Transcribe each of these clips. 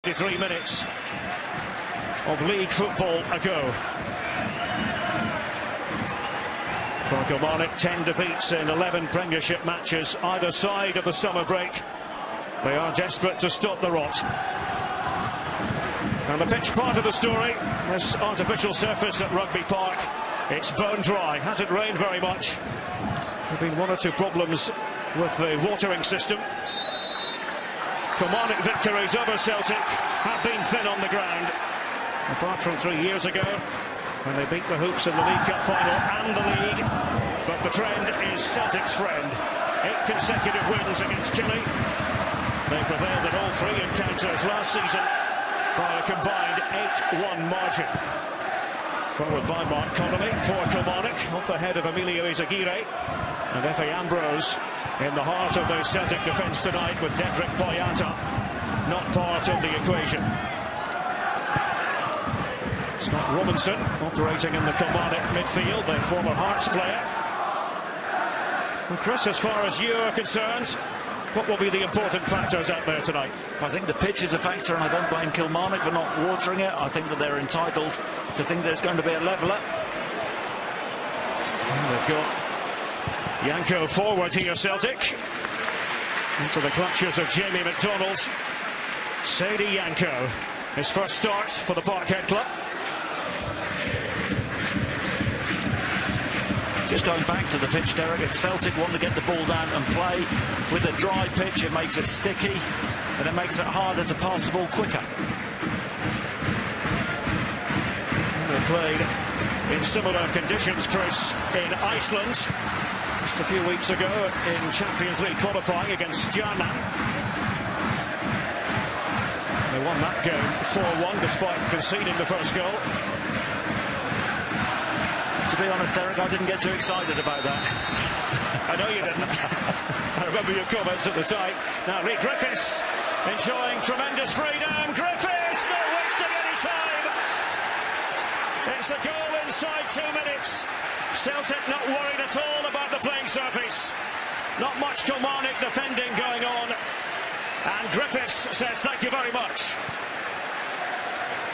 53 minutes of league football ago. For Kilmarnock, 10 defeats in 11 Premiership matches either side of the summer break. They are desperate to stop the rot. And the pitch part of the story, this artificial surface at Rugby Park, it's bone dry, hasn't rained very much. There have been one or two problems with the watering system. Kilmarnock victories over Celtic have been thin on the ground, apart from 3 years ago when they beat the Hoops in the League Cup final and the league. But the trend is Celtic's friend. 8 consecutive wins against Killie. They prevailed in all 3 encounters last season by a combined 8-1 margin. Forward by Mark Connolly for Kilmarnock, off the head of Emilio Izaguirre, and Efe Ambrose in the heart of the Celtic defence tonight, with Dedrick Boyata not part of the equation. Scott Robinson operating in the Kilmarnock midfield, the former Hearts player. And Chris, as far as you are concerned, what will be the important factors out there tonight? I think the pitch is a factor, and I don't blame Kilmarnock for not watering it. I think that they're entitled to think there's going to be a leveller. And they've got Yanko forward here, Celtic. Into the clutches of Jamie MacDonald. Sadie Yanko, his first start for the Parkhead club. Just going back to the pitch, Derek, Celtic want to get the ball down and play. With a dry pitch, it makes it sticky, and it makes it harder to pass the ball quicker. They played in similar conditions, Chris, in Iceland just a few weeks ago in Champions League qualifying against Stjarnan. They won that game 4-1 despite conceding the first goal. To be honest, Derek, I didn't get too excited about that. I know you didn't. I remember your comments at the time. Now Lee Griffiths enjoying tremendous freedom. Griffiths, not wasting any time. It's a goal inside 2 minutes. Celtic not worried at all about the playing surface. Not much Kilmarnock defending going on. And Griffiths says thank you very much.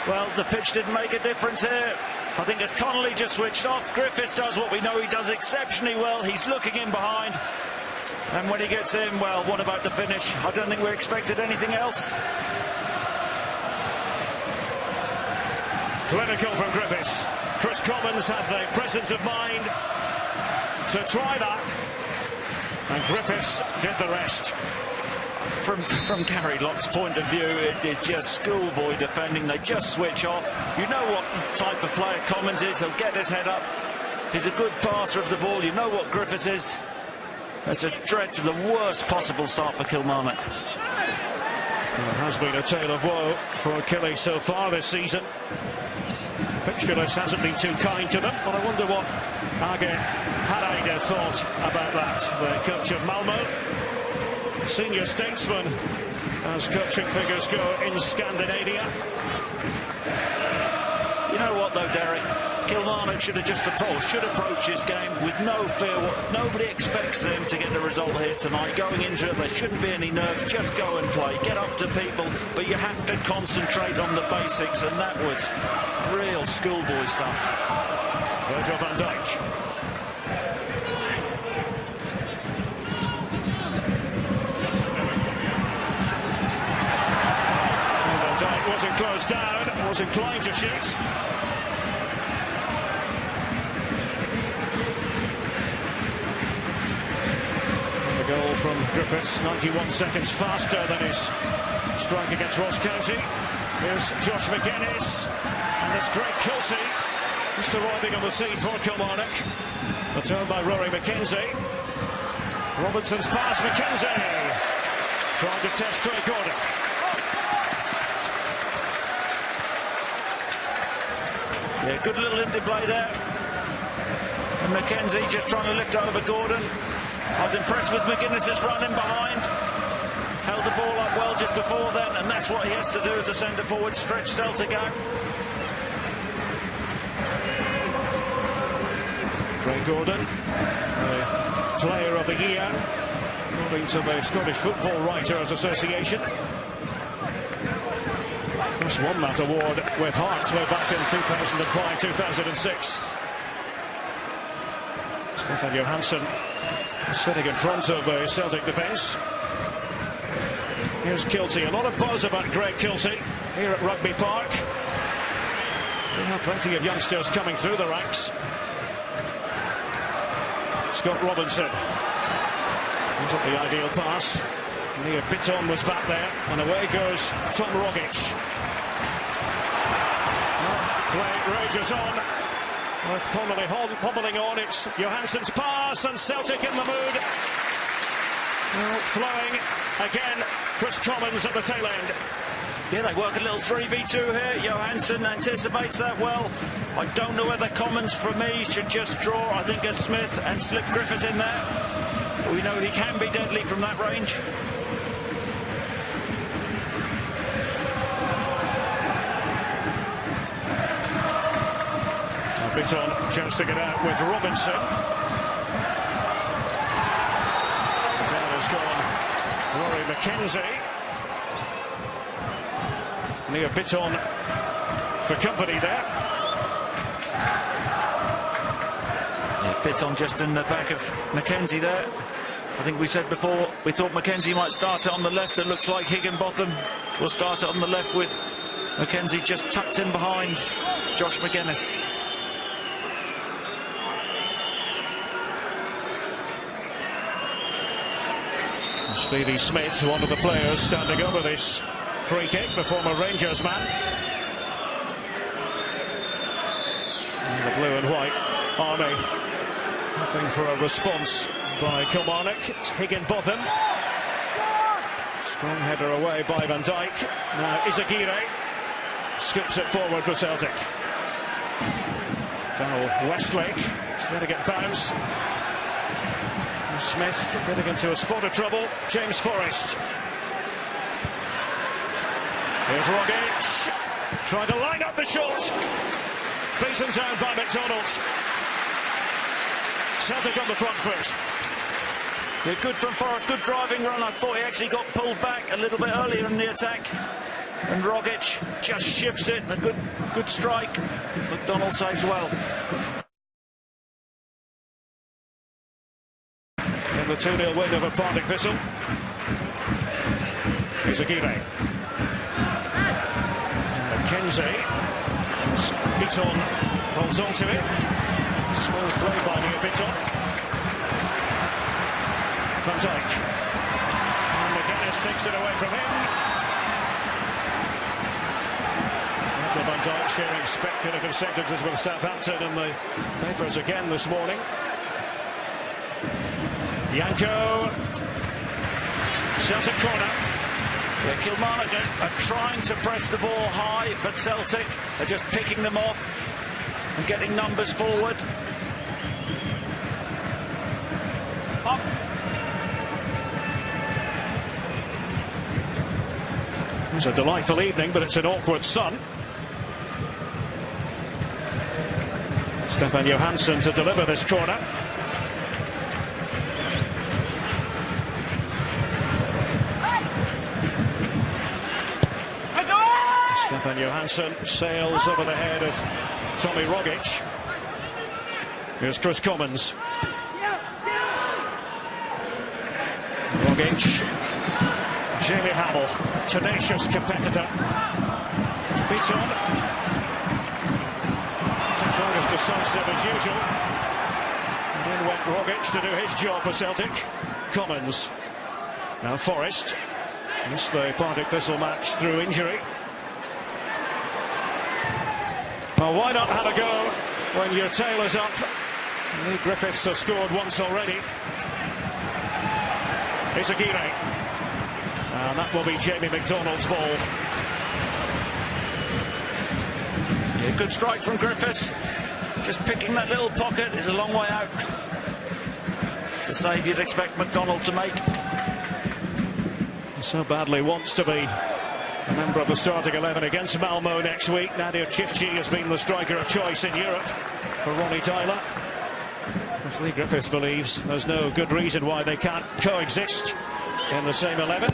Well, the pitch didn't make a difference here. I think as Connolly just switched off, Griffiths does what we know he does exceptionally well. He's looking in behind. And when he gets in, well, what about the finish? I don't think we expected anything else. Clinical from Griffiths. Chris Commons had the presence of mind to try that. And Griffiths did the rest. From Gary Locke's point of view, it is just schoolboy defending. They just switch off. You know what type of player Commons is. He'll get his head up. He's a good passer of the ball. You know what Griffiths is. It's a dread to the worst possible start for Kilmarnock. It has been a tale of woe for Killie so far this season. Fixture list hasn't been too kind to them, but I wonder what Age Hareide thought about that. The coach of Malmo, senior statesman as coaching figures go in Scandinavia. You know what though, Derek? Kilmarnock should approach this game with no fear. Nobody expects them to get the result here tonight. Going into it, there shouldn't be any nerves. Just go and play. Get up to people, but you have to concentrate on the basics, and that was real schoolboy stuff. Virgil van Dijk. Wasn't closed down, was inclined to shoot. And the goal from Griffiths, 91 seconds faster than his strike against Ross County. Here's Josh Magennis, and it's Greg Kiltie just arriving on the scene for Kilmarnock. Returned by Rory McKenzie. Robinson's pass, McKenzie trying to test Craig Gordon. Yeah, good little interplay there. And McKenzie just trying to lift over Gordon. I was impressed with Magennis' run in behind. Held the ball up well just before then, and that's what he has to do as a centre forward, stretch Celtic out. Craig Gordon, player of the year, according to the Scottish Football Writers Association. First won that award with Hearts way back in 2005-2006. Stefan Johansson sitting in front of the Celtic defence. Here's Kiltie. A lot of buzz about Greg Kiltie here at Rugby Park. We have plenty of youngsters coming through the ranks. Scott Robinson. He took the ideal pass. Nia Bitton was back there, and away goes Tom Rogic. Play rages on, with Connolly hobbling on. It's Johansson's pass, and Celtic in the mood. Flowing again. Chris Commons at the tail end. Yeah, they work a little 3v2 here. Johansson anticipates that well. I don't know whether Commons, for me, should just draw. I think as Smith and slip Griffiths in there. We know he can be deadly from that range. Bitton chance to get out with Robinson. Down has gone Rory McKenzie. Nia Bitton for company there. Yeah, Bitton just in the back of McKenzie there. I think we said before we thought McKenzie might start it on the left. It looks like Higginbotham will start it on the left with McKenzie just tucked in behind Josh Magennis. Stevie Smith, one of the players standing over this free kick, the former Rangers man. And the blue and white army hoping for a response by Kilmarnock. It's Higginbotham. Strong header away by Van Dijk. Now Izagirre scoops it forward for Celtic. Donald Westlake is there to get bounced. Smith getting into a spot of trouble. James Forrest. Here's Rogic. Trying to line up the shot. Beaten down by MacDonald. Celtic on the front foot. Yeah, good from Forrest, good driving run. I thought he actually got pulled back a little bit earlier in the attack. And Rogic just shifts it. A good strike. MacDonald saves well. In the 2-0 win over Partick Thistle. Here's Aguirre. McKenzie. Bitton holds on to it. Small play by Nia Bitton. Van Dijk. And Magennis takes it away from him. Nigel Van Dijk sharing speculative sentences with Southampton in the papers again this morning. Yanko. Celtic corner. Yeah, Kilmarnock are trying to press the ball high, but Celtic are just picking them off and getting numbers forward. Up. It's a delightful evening, but it's an awkward sun. Stefan Johansson to deliver this corner. Stefan Johansson sails over the head of Tommy Rogic. Here's Chris Commons. Rogic. Jamie Hamill, tenacious competitor. Beats on. St. August decisive as usual. And in went Rogic to do his job for Celtic. Commons. Now Forrest. Missed the Partick Thistle match through injury. Well, why not have a go when your tail is up? Lee Griffiths has scored once already. It's Aguirre. And that will be Jamie MacDonald's ball. Yeah, good strike from Griffiths. Just picking that little pocket is a long way out. It's a save you'd expect MacDonald to make. He so badly wants to be a member of the starting 11 against Malmo next week. Nadir Chifchi has been the striker of choice in Europe for Ronnie Tyler. As Lee Griffiths believes there's no good reason why they can't coexist in the same 11.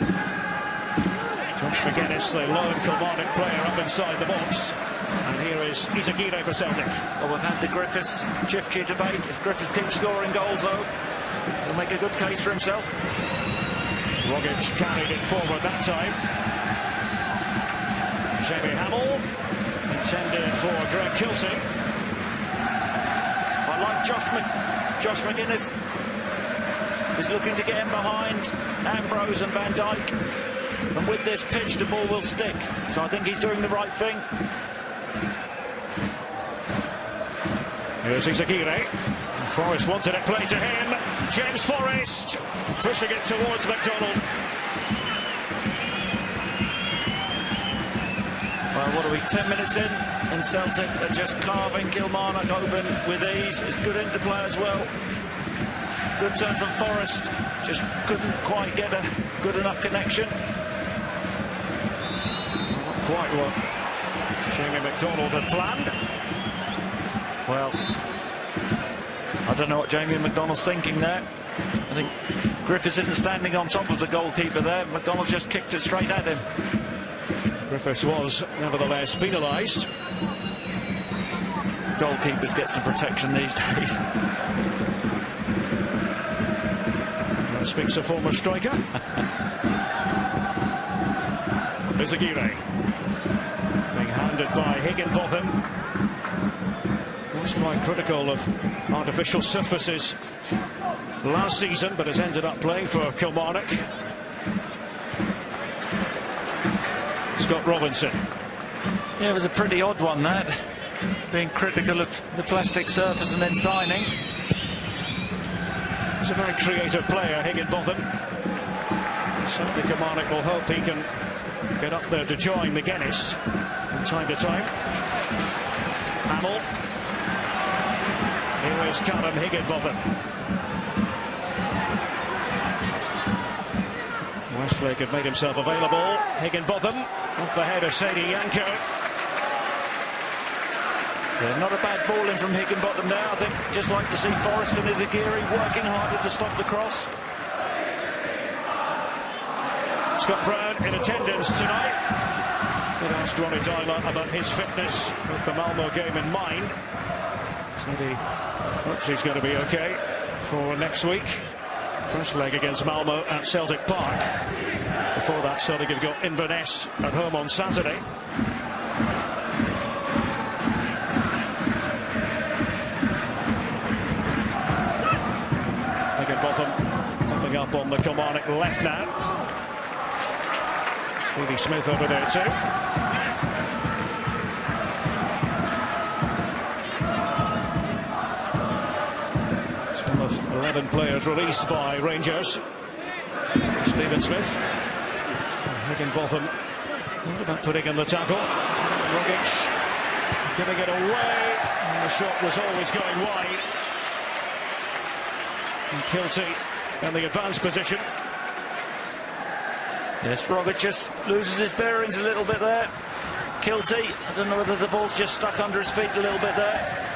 Magennis, the lone Kilmarnock player, up inside the box. And here is Izagirre for Celtic. Well, we've had the Griffiths Chifchi debate. If Griffiths keeps scoring goals, though, he'll make a good case for himself. Rogic carried it forward that time. Jamie Hamill, intended for Greg Kiltie. I like Josh Magennis. He's looking to get him behind Ambrose and Van Dijk. And with this pitch, the ball will stick. So I think he's doing the right thing. Here's Izagirre. Forrest wanted it played to him. James Forrest pushing it towards MacDonald. Well, what are we, 10 minutes in? And Celtic are just carving Kilmarnock open with ease. It's good interplay as well. Good turn from Forrest. Just couldn't quite get a good enough connection. Not quite what Jamie MacDonald had planned. Well, I don't know what Jamie MacDonald's thinking there. I think Griffiths isn't standing on top of the goalkeeper there. MacDonald's just kicked it straight at him. Griffiths was nevertheless penalised. Goalkeepers get some protection these days. That speaks a former striker. Izagirre being handed by Higginbotham. Was quite critical of artificial surfaces last season, but has ended up playing for Kilmarnock. Scott Robinson. Yeah, it was a pretty odd one, that. Being critical of the plastic surface and then signing. He's a very creative player, Higginbotham. Certainly Kilmarnock will hope he can get up there to join Magennis from time to time. Hamill. Here is Callum Higginbotham. Westlake had made himself available. Higginbotham off the head of Sadie Yanko. Yeah, not a bad ball in from Higginbotham there. I think just like to see Forrest and Izagirre working harder to stop the cross. Scott Brown in attendance tonight. Did ask Ronnie Tyler about his fitness with the Malmo game in mind. Said he hopes he's going to be okay for next week. First leg against Malmo at Celtic Park. Before that, Celtic have got Inverness at home on Saturday. Higginbotham popping up on the Kilmarnock left now. Stevie Smith over there too. It's one of 11 players released by Rangers. Stephen Smith. Higginbotham about putting in the tackle. Rogic giving it away. And the shot was always going wide. And Kiltie in the advanced position. Yes, Rogic just loses his bearings a little bit there. Kiltie, I don't know whether the ball's just stuck under his feet a little bit there.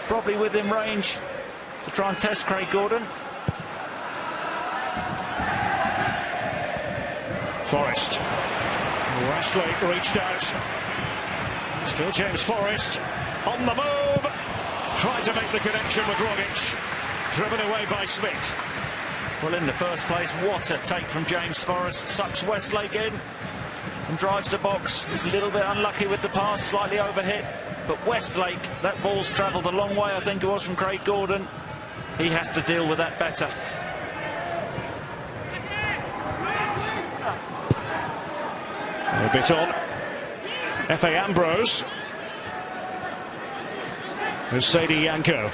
Probably within range to try and test Craig Gordon. Forrest. Westlake reached out. Still James Forrest on the move. Trying to make the connection with Rogic. Driven away by Smith. Well, in the first place, what a take from James Forrest. Sucks Westlake in and drives the box. He's a little bit unlucky with the pass, slightly overhit. But Westlake, that ball's travelled a long way, I think it was, from Craig Gordon. He has to deal with that better. A bit on. F.A. Ambrose. There's Sadie Yanko.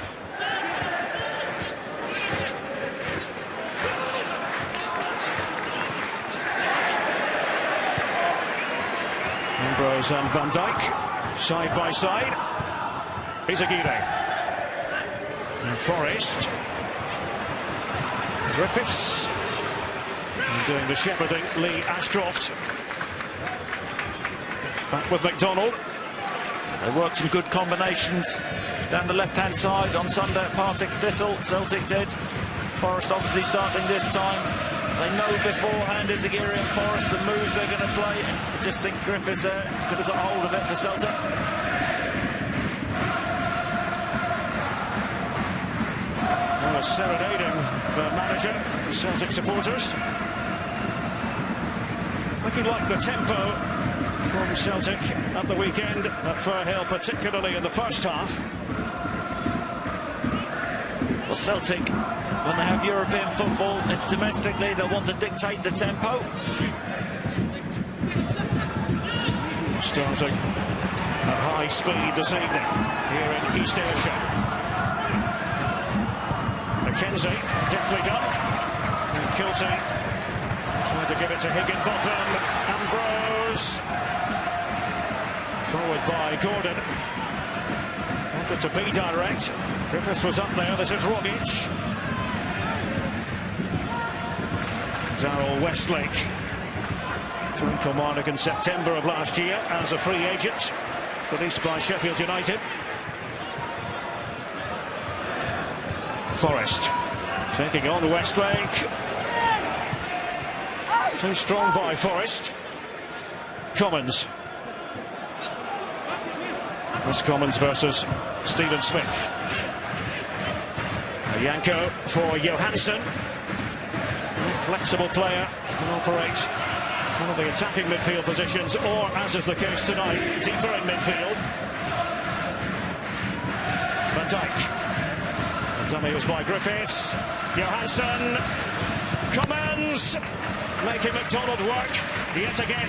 Ambrose and Van Dijk side by side. Izagirre and Forrest. Griffiths and doing the shepherding, Lee Ashcroft. Back with MacDonald. They worked some good combinations down the left-hand side on Sunday at Partick Thistle. Celtic did. Forrest obviously starting this time. They know beforehand Izagiri and Forrest the moves they're going to play. I just think Griffiths there could have got hold of it for Celtic. Well, serenading the manager, the Celtic supporters. Looking like the tempo from Celtic at the weekend at Firhill, particularly in the first half. Well, Celtic, when they have European football domestically, they'll want to dictate the tempo. Starting at high speed this evening here in East Ayrshire. McKenzie, deftly done. And Kiltie trying to give it to Higginbotham. Ambrose. Forward by Gordon. Wanted to be direct. Griffiths was up there. This is Hodge. Darryl Westlake. Joined Kilmarnock in September of last year as a free agent. Released by Sheffield United. Forrest taking on Westlake. Too strong by Forrest. Commons. It's Commons versus Stephen Smith. A Yanko for Johansson. A flexible player, can operate one of the attacking midfield positions, or, as is the case tonight, deeper in midfield. Van Dijk. The dummy was by Griffiths. Johansson. Commons. Making MacDonald work yet again.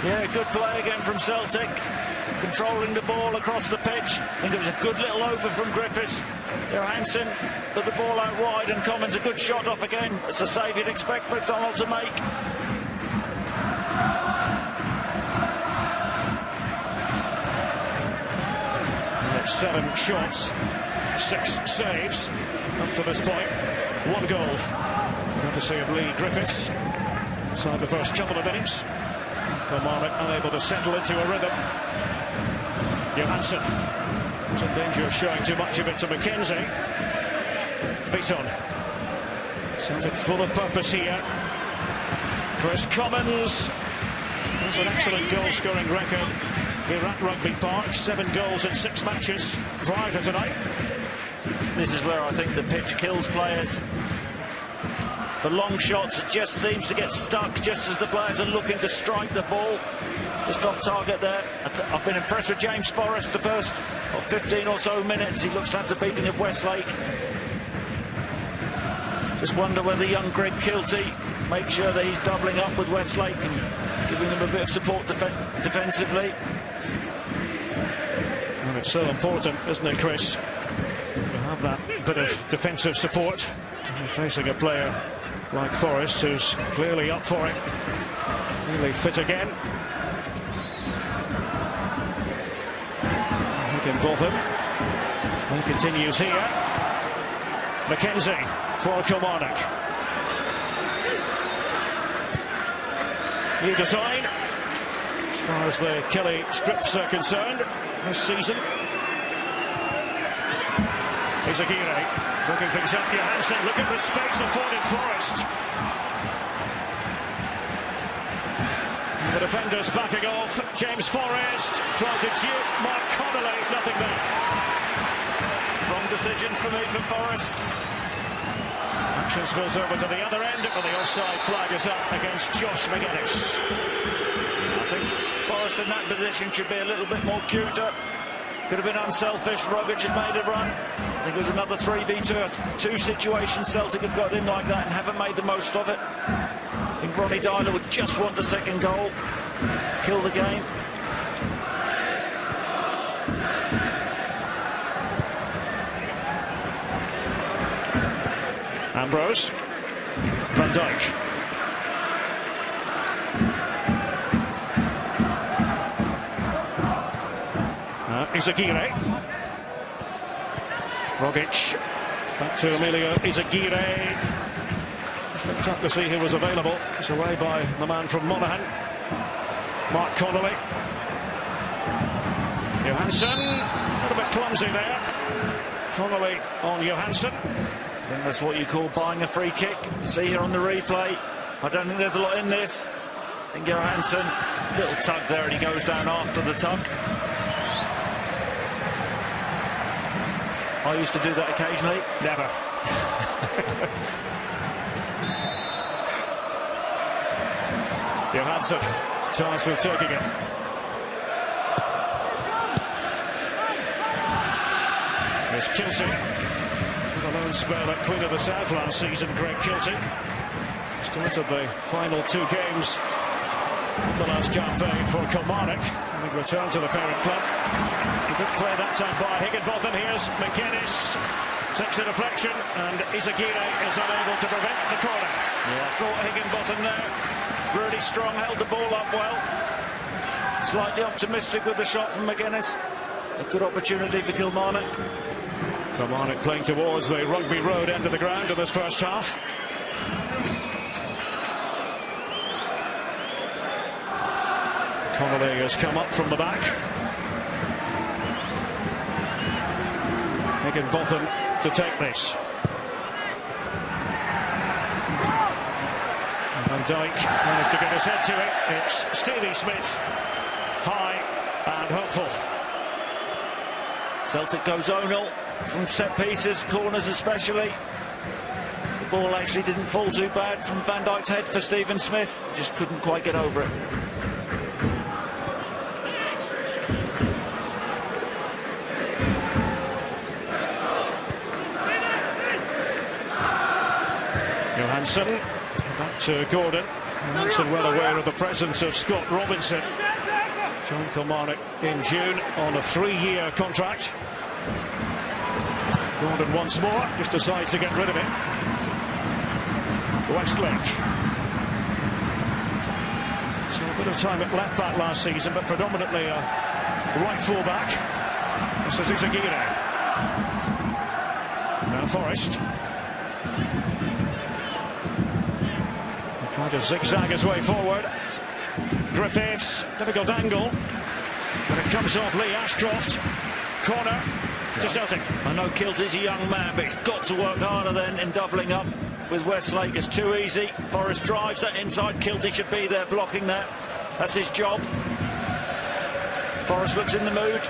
Yeah, good play again from Celtic. Controlling the ball across the pitch. I think it was a good little over from Griffiths. Johansson put the ball out wide, and Commons a good shot off again. It's a save you'd expect MacDonald to make. And 7 shots, 6 saves up to this point. 1 goal. Courtesy of Lee Griffiths. Inside the first couple of minutes. Kilmarnock unable to settle into a rhythm. Johansson was in danger of showing too much of it to McKenzie. Beaton. Celtic full of purpose here. Chris Commons has an excellent goal-scoring record here at Rugby Park. 7 goals in 6 matches prior to tonight. This is where I think the pitch kills players. The long shots, it just seems to get stuck just as the players are looking to strike the ball. Just off target there. I've been impressed with James Forrest the first 15 or so minutes. He looks to have the beating of Westlake. Just wonder whether young Greg Kiltie makes sure that he's doubling up with Westlake and giving them a bit of support defensively. And it's so important, isn't it, Chris, to have that bit of defensive support. You're facing a player like Forrest, who's clearly up for it. Really fit again. Higginbotham. He continues here. McKenzie for Kilmarnock. New design as far as the Killie strips are concerned this season. Izagiri looking things up. Johansson, look at the space afforded Forrest. The defenders backing off. James Forrest trying to dupe Mark Connolly, nothing there. Wrong decision for me from Forrest. Action spills over to the other end, but the offside flag is up against Josh Magennis. I think Forrest in that position should be a little bit more cuter. Could have been unselfish. Rodgers had made a run. I think it was another 3v2 situation. Celtic have got in like that and haven't made the most of it. I think Ronnie Dyler would just want the second goal. Kill the game. Ambrose. Van Dijk. Izagiri. Rogic. Back to Emilio Izagiri. Looked up to see who was available. It's away by the man from Monaghan. Mark Connolly. Johansson. A little bit clumsy there. Connolly on Johansson. I think that's what you call buying a free kick. You see here on the replay, I don't think there's a lot in this. I think Johansson, little tug there, and he goes down after the tug. I used to do that occasionally. Never. Johansson, chance with taking it. There's Kiltie, with a lone spell at Queen of the South last season. Greg Kiltie started the final 2 games of the last campaign for Kilmarnock, having returned to the parent club. A good play that time by Higginbotham. Here's Magennis, takes the deflection, and Izagire is unable to prevent the corner. Yeah, I thought Higginbotham there, really strong, held the ball up well. Slightly optimistic with the shot from Magennis. A good opportunity for Kilmarnock. Kilmarnock playing towards the Rugby Road end of the ground in this first half. Connolly has come up from the back. Higginbotham to take this. Van Dijk managed to get his head to it. It's Stevie Smith, high and hopeful. Celtic go zonal from set pieces, corners especially. The ball actually didn't fall too bad from Van Dijk's head for Stephen Smith. Just couldn't quite get over it. Johansson, back to Gordon. Johansson well aware of the presence of Scott Robinson. Joined Kilmarnock in June on a 3-year contract. Gordon once more, just decides to get rid of it. Westlake. So a bit of time at left back last season, but predominantly a right full back. This is Izagire. Now Forrest. Trying to zigzag his way forward. Griffiths, difficult angle. And it comes off Lee Ashcroft. Corner to Celtic. I know Kiltie's a young man, but he's got to work harder then in doubling up with Westlake. It's too easy. Forrest drives that inside. Kiltie should be there blocking that. That's his job. Forrest looks in the mood.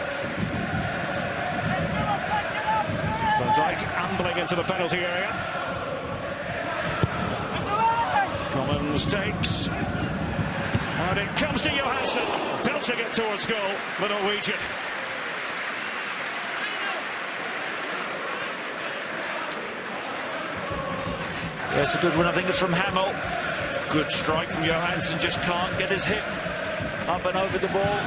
Van Dijk ambling into the penalty area. Commons takes. And it comes to Johansson, belting it towards goal, the Norwegian. Yeah, it's a good one. I think it's from Hamill. It's a good strike from Johansson, just can't get his hip up and over the ball.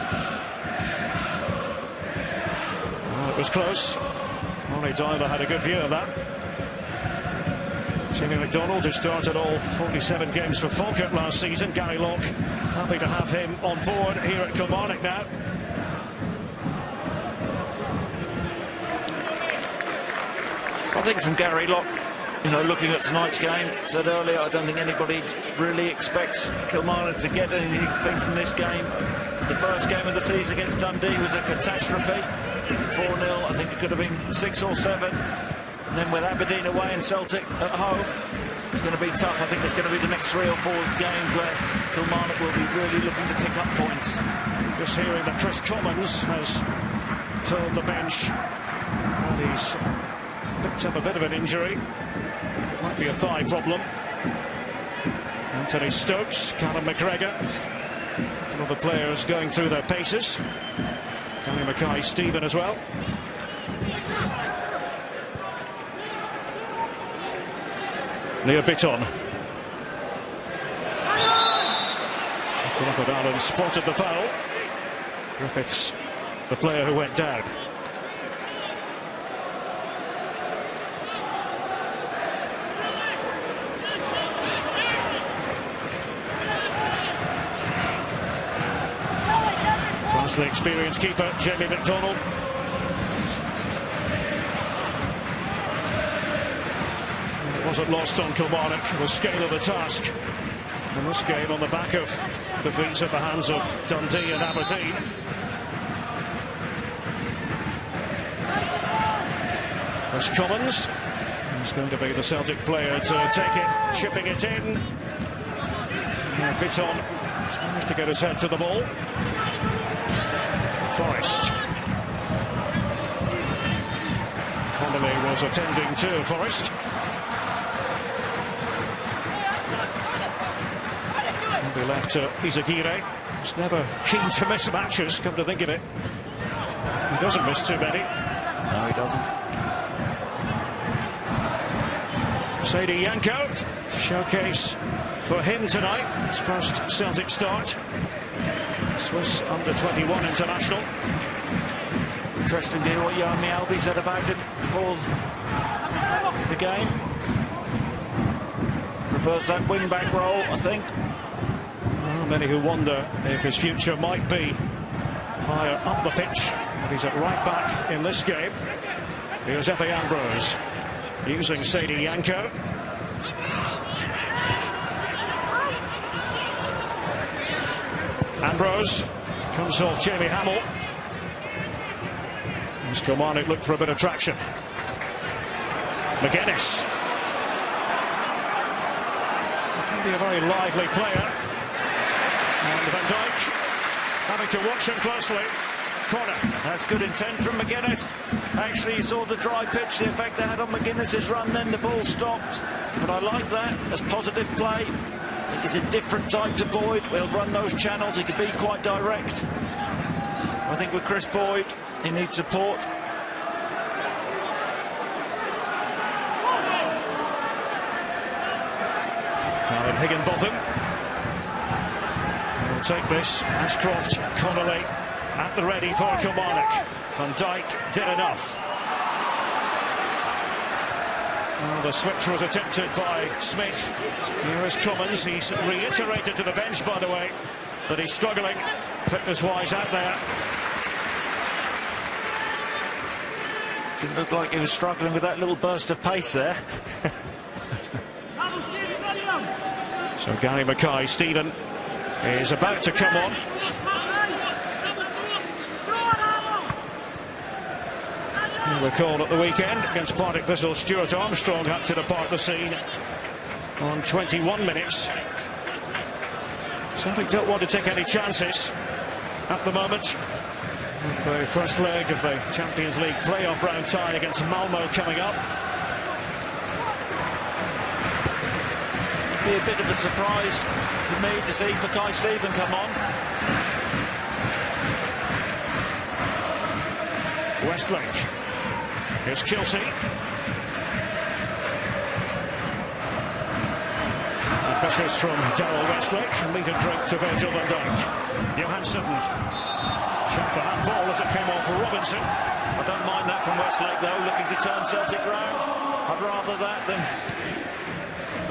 Well, it was close. Ronnie Dyler had a good view of that. Jimmy MacDonald, who started all 47 games for Falkirk last season. Gary Locke, happy to have him on board here at Kilmarnock now. I think from Gary Locke, you know, looking at tonight's game, said earlier, I don't think anybody really expects Kilmarnock to get anything from this game. The first game of the season against Dundee was a catastrophe. 4-0, I think it could have been 6 or 7. And then with Aberdeen away and Celtic at home, it's going to be tough. I think there's going to be the next 3 or 4 games where Kilmarnock will be really looking to pick up points. Just hearing that Chris Commons has told the bench that he's picked up a bit of an injury. Might be a thigh problem. Anthony Stokes, Callum McGregor, some of the players going through their paces. Danny Mackay, Stephen as well. Leo Bitton. Crawford Allen spotted the foul. Griffiths, the player who went down. Vastly experienced keeper, Jamie MacDonald. It wasn't lost on Kilmarnock, the scale of the task in this game on the back of defeats at the hands of Dundee and Aberdeen. There's Commons. He's going to be the Celtic player to take it, chipping it in. Bit on. He's managed to get his head to the ball. Forrest. Connolly was attending to Forrest. And be left to Izagirre. He's never keen to miss matches, come to think of it. He doesn't miss too many. No, he doesn't. Sadie Yanko, showcase for him tonight. His first Celtic start. Swiss under-21 international. Interesting to hear what Jarmi Albi said about him before the game. Prefers that wing-back role, I think. Well, many who wonder if his future might be higher up the pitch. But he's at right back in this game. Here's Efe Ambrose using Sadie Yanko. Ambrose comes off Jamie Hamill. As Kilmarnock look for a bit of traction. Magennis. Can be a very lively player. And Van Dijk having to watch him closely. Corner. That's good intent from Magennis. Actually, you saw the dry pitch, the effect they had on Magennis' run, then the ball stopped. But I like that as positive play. I think he's a different type to Boyd. He'll run those channels, he can be quite direct. I think with Chris Boyd, he needs support. Now in Higginbotham. We'll take this. Ashcroft, Connolly at the ready for Kilmarnock. Van Dijk did enough. Well, the switch was attempted by Smith. Here is Cummins. He's reiterated to the bench, by the way, that he's struggling fitness-wise out there. Didn't look like he was struggling with that little burst of pace there. So Gary Mackay-Steven is about to come on. You recall at the weekend against Partick Thistle, Stuart Armstrong had to depart the scene on 21 minutes. Celtic don't want to take any chances at the moment, with the first leg of the Champions League playoff round tie against Malmo coming up. It'd be a bit of a surprise for me to see Mackay-Steven come on. Westlake. Here's Kiltie. Ambitious from Darryl Westlake. A meat and drink to Virgil van Dijk. Johansson. Shot for handball as it came off for Robinson. I don't mind that from Westlake, though, looking to turn Celtic round. I'd rather that than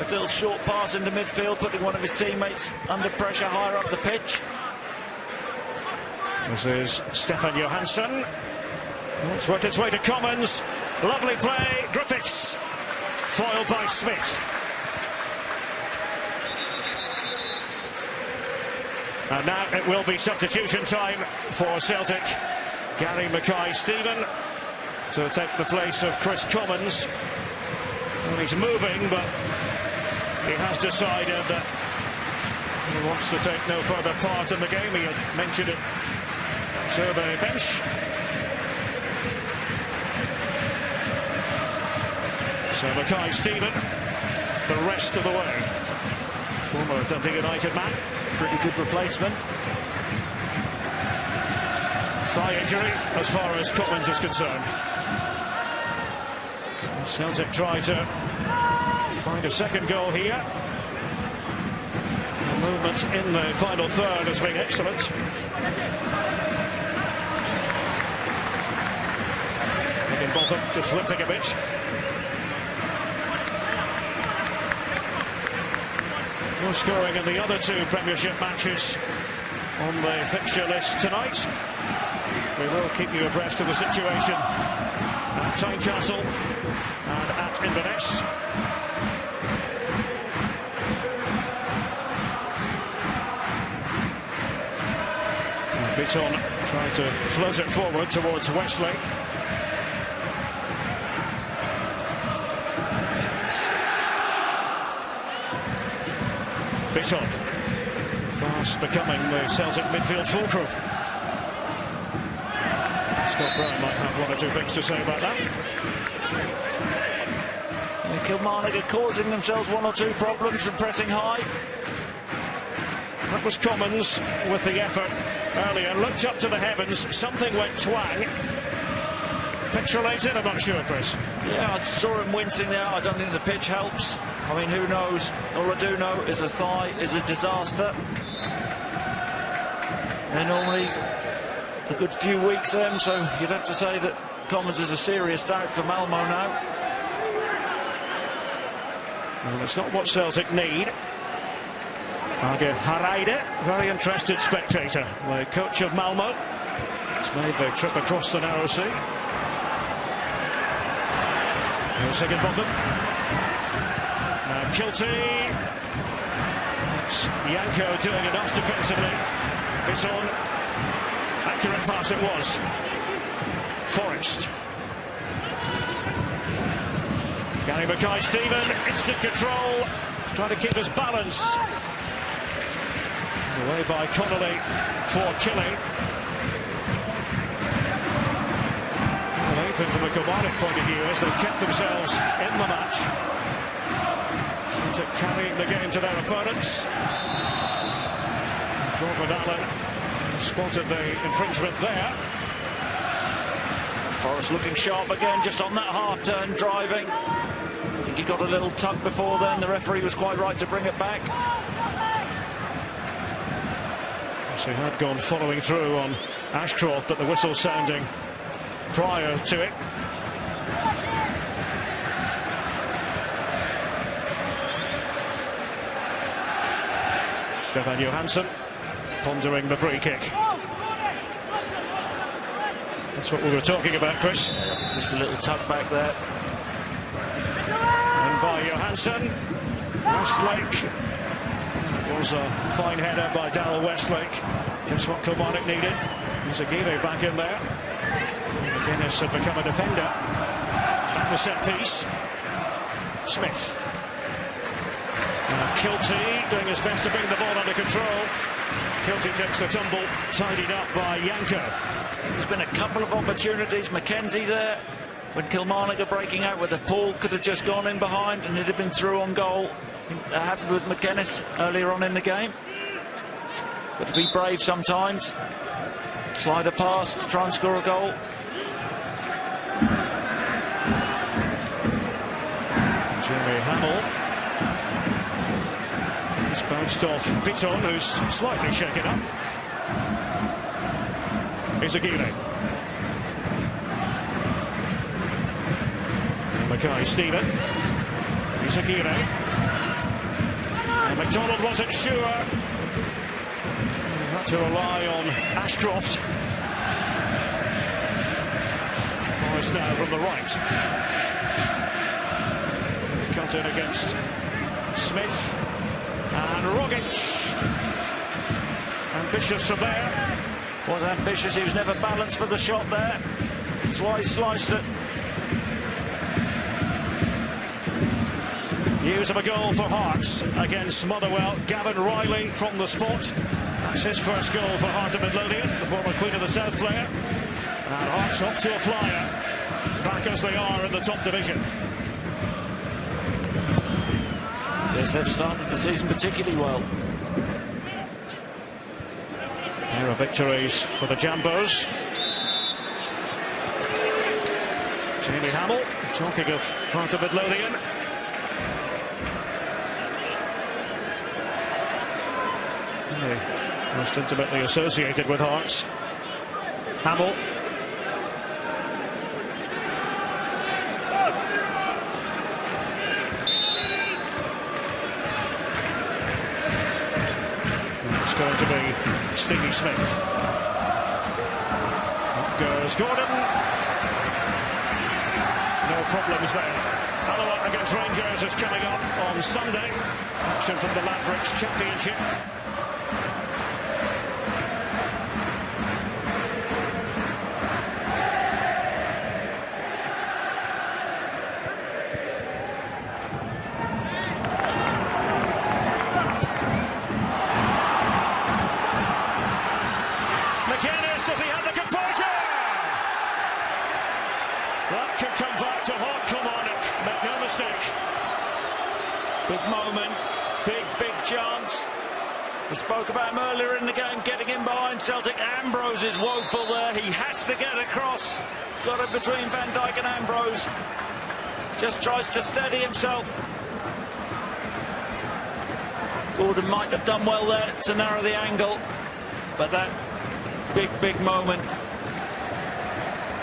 a little short pass into midfield, putting one of his teammates under pressure higher up the pitch. This is Stefan Johansson. It's worked its way to Commons. Lovely play. Griffiths. Foiled by Smith. And now it will be substitution time for Celtic. Gary Mackay-Steven to take the place of Chris Commons. Well, he's moving, but he has decided that he wants to take no further part in the game. He had mentioned it to the bench. So Mackay-Steven, the rest of the way. Former Dundee United man. Pretty good replacement. Thigh injury as far as Commons is concerned. Celtic try to find a second goal here. The movement in the final third has been excellent. Higginbotham just limping a bit. No scoring in the other two Premiership matches on the fixture list tonight. We will keep you abreast of the situation at Tynecastle and at Inverness. Bitton trying to float it forward towards Westlake. Bisson. Fast becoming the Celtic midfield fulcrum. Scott Brown might have one or two things to say about that. Yeah, Kilmarnock are causing themselves one or two problems from pressing high. That was Commons with the effort earlier. Looked up to the heavens. Something went twang. Pixelated, I'm not sure, Chris. Yeah, I saw him wincing there. I don't think the pitch helps. I mean, who knows? All I do know is a thigh is a disaster. They're normally a good few weeks then, so you'd have to say that Commons is a serious doubt for Malmo now. Well, it's not what Celtic need. Age Hareide, very interested spectator, the coach of Malmo. He's made the trip across the narrow sea. Here's Higginbotham. Now Kiltie. It's Janko doing enough defensively. Bisson. Accurate pass it was. Forrest. Gary Mackay-Steven, instant control. He's trying to keep his balance. Away by Connolly for Killie. Well, anything from a Kilmarnock point of view is they've kept themselves in the match. Celtic carrying the game to their opponents. Crawford Allen spotted the infringement there. Forrest looking sharp again, just on that half-turn driving. I think he got a little tug before then. The referee was quite right to bring it back. He had gone following through on Ashcroft, but the whistle sounding prior to it. Stefan Johansson pondering the free kick. That's what we were talking about, Chris. Just a little tug back there. And by Johansson, Westlake. It was a fine header by Westlake. Just what Kilmarnock needed. There's Aguirre back in there. Magennis had become a defender. Back the set piece. Smith. Kiltie doing his best to bring the ball under control. Kiltie takes the tumble, tidied up by Janko. There's been a couple of opportunities. McKenzie there. When Kilmarnock are breaking out with the Paul could have just gone in behind and it had been through on goal. That happened with Magennis earlier on in the game. Got to be brave sometimes. Slider pass to try and score a goal. Jimmy Hamill. He's bounced off Bitton, who's slightly shaken up. Here's Aguirre. Mackay-Steven. Here's Aguirre. And MacDonald wasn't sure. He had to rely on Ashcroft. Forrest now from the right. Cut in against Smith. And Rogic. Ambitious from there. Was ambitious, he was never balanced for the shot there. That's why he sliced it. News of a goal for Hearts against Motherwell. Gavin Riley from the spot. That's his first goal for Heart of Midlothian, the former Queen of the South player. And Hearts off to a flyer, back as they are in the top division. Yes, they've started the season particularly well. There are victories for the Jambos. Jamie Hamill, talking of Heart of Midlothian. Most intimately associated with Hearts. Hamill. It's going to be Stevie Smith. Up goes Gordon. No problems there. Alloa against Rangers is coming up on Sunday. Action from the Ladbrokes Championship. We spoke about him earlier in the game, getting in behind Celtic. Ambrose is woeful there. He has to get across. Got it between Van Dijk and Ambrose. Just tries to steady himself. Gordon might have done well there to narrow the angle, but that big moment.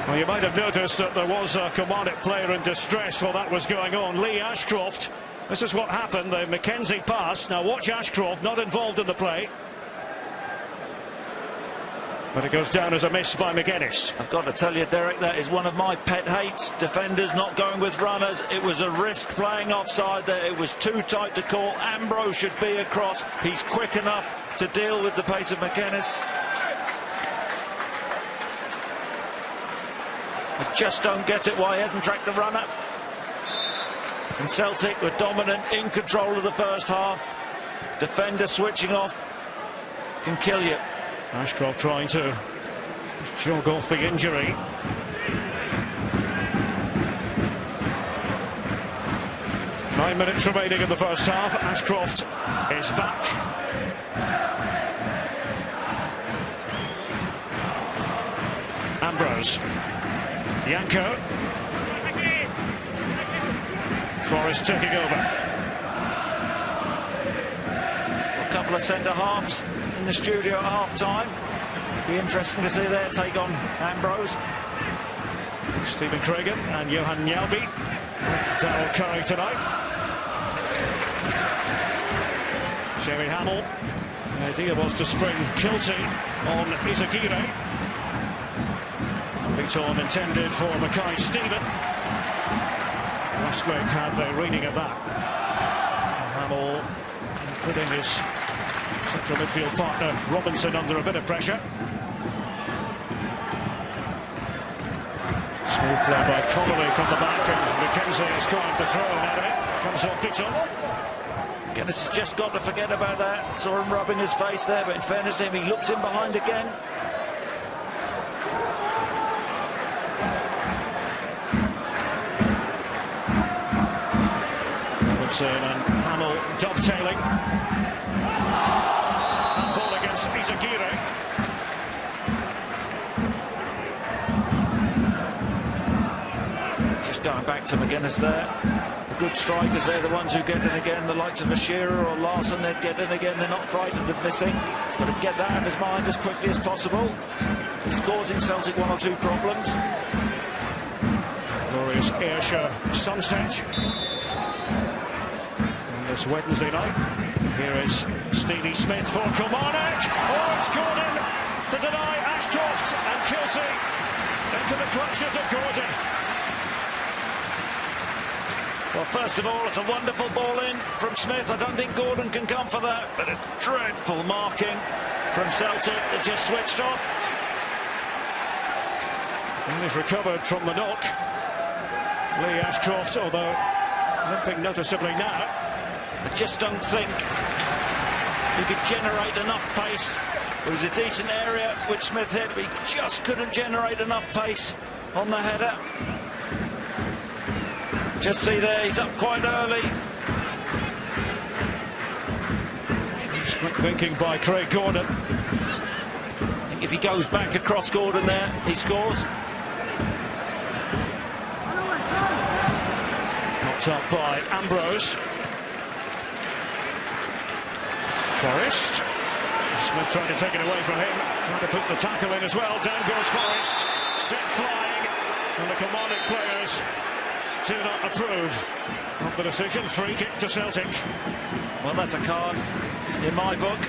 Well, you might have noticed that there was a Kilmarnock player in distress while that was going on. Lee Ashcroft. This is what happened. The McKenzie pass. Now watch Ashcroft, not involved in the play. But it goes down as a miss by Magennis. I've got to tell you, Derek, that is one of my pet hates. Defenders not going with runners. It was a risk playing offside there. It was too tight to call. Ambrose should be across. He's quick enough to deal with the pace of Magennis. I just don't get it why he hasn't tracked the runner. And Celtic were dominant, in control of the first half. Defender switching off can kill you. Ashcroft trying to jog off the injury. Nine minutes remaining in the first half. Ashcroft is back. Ambrose. Yanko. Forrest taking over. A couple of centre-halves in the studio at half-time. Be interesting to see their take on Ambrose. Stephen Craigan and Johan Njaubi with Darryl Curry tonight. Jerry Hamill. The idea was to spring Kiltie on Izagirre. Beaton intended for Mackay-Steven. Westlake had the reading of that. Hamill putting his central midfield partner Robinson under a bit of pressure. Smooth play by Connolly from the back, and McKenzie has tried to throw out of it. Comes off Beaton. Magennis has just got to forget about that. Saw him rubbing his face there, but in fairness to him, he looks in behind again. And Hamill dovetailing. Ball against Izagirre. Just going back to Magennis there. The good strikers, they're the ones who get in again. The likes of a Shearer or Larson, they'd get in again. They're not frightened of missing. He's got to get that out of his mind as quickly as possible. He's causing Celtic one or two problems. Glorious Ayrshire sunset. This Wednesday night. Here is Stevie Smith for Kilmarnock. Oh, it's Gordon to deny Ashcroft, and Kiltie into the clutches of Gordon. Well, first of all, it's a wonderful ball in from Smith. I don't think Gordon can come for that, but a dreadful marking from Celtic that just switched off. And he's recovered from the knock. Lee Ashcroft, although limping noticeably now. I just don't think he could generate enough pace. It was a decent area which Smith hit, but he just couldn't generate enough pace on the header. Just see there, he's up quite early. Quick thinking by Craig Gordon. I think if he goes back across Gordon there, he scores. Knocked up by Ambrose. Forrest. Smith trying to take it away from him. Trying to put the tackle in as well. Down goes Forrest. Set flying. And the Kilmarnock players do not approve of the decision. Free kick to Celtic. Well, that's a card in my book.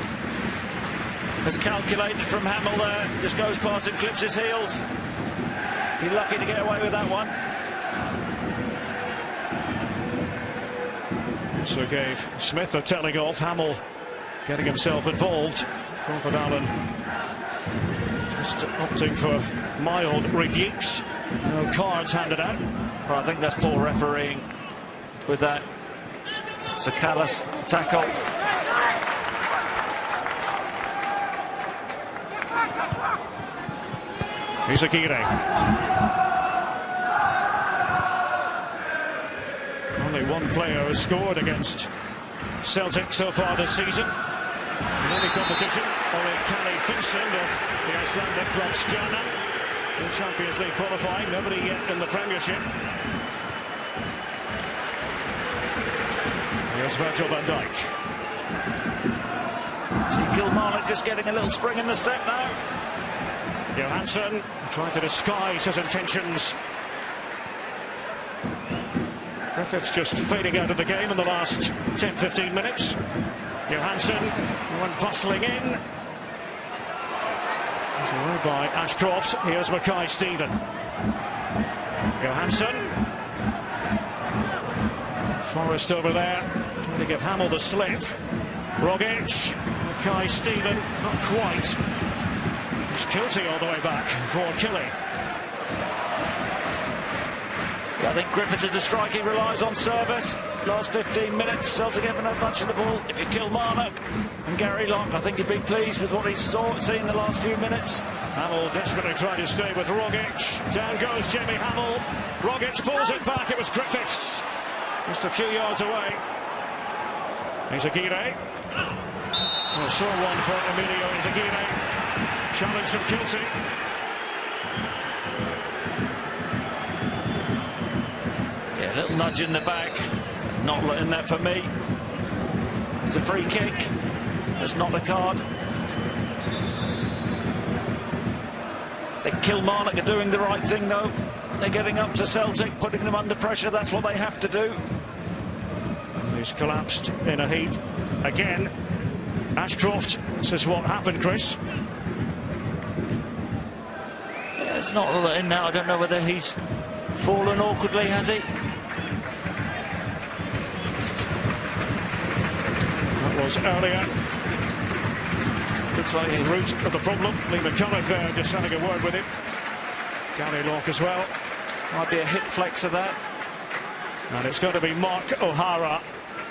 As calculated from Hamill there. Just goes past and clips his heels. Be lucky to get away with that one. So gave Smith a telling off. Hamill getting himself involved. Crawford Allen just opting for mild rebukes. No cards handed out. Well, I think that's poor refereeing with that. It's a callous tackle. Izagirre. Only one player has scored against Celtic so far this season. In any competition, only Callie Finson of the Icelandic club Stjana in Champions League qualifying. Nobody yet in the Premiership. Here's Virgil van Dijk. See Kilmarnock just getting a little spring in the step now. Johansson trying to disguise his intentions. Griffiths just fading out of the game in the last 10-15 minutes. Johansson went bustling in. He's away by Ashcroft. Here's Mackay Stephen. Johansson. Forrest over there, trying to give Hamill the slip. Rogic. Mackay Stephen, not quite. It's Kiltie all the way back for Killie. Yeah, I think Griffiths is a striker. He relies on service. Last 15 minutes, Celtic haven't had much of the ball. If you're Kilmarnock and Gary Long, I think you'd be pleased with what he's seen the last few minutes. Hamill desperately trying to stay with Rogic. Down goes Jamie Hamill. Rogic pulls it back. It was Griffiths. Just a few yards away. Here's Aguirre. Well, saw one for Emilio Aguirre. Challenge from Kiltie. Yeah, a little nudge in the back. Not letting that for me. It's a free kick. It's not a card. I think Kilmarnock are doing the right thing, though. They're getting up to Celtic, putting them under pressure. That's what they have to do. He's collapsed in a heap again. Ashcroft says, what happened, Chris? Yeah, it's not in now. I don't know whether he's fallen awkwardly, has he? That was earlier. Looks like the root of the problem. Lee McCulloch there just having a word with him. Gary Locke as well. Might be a hip flex of that. And it's going to be Mark O'Hara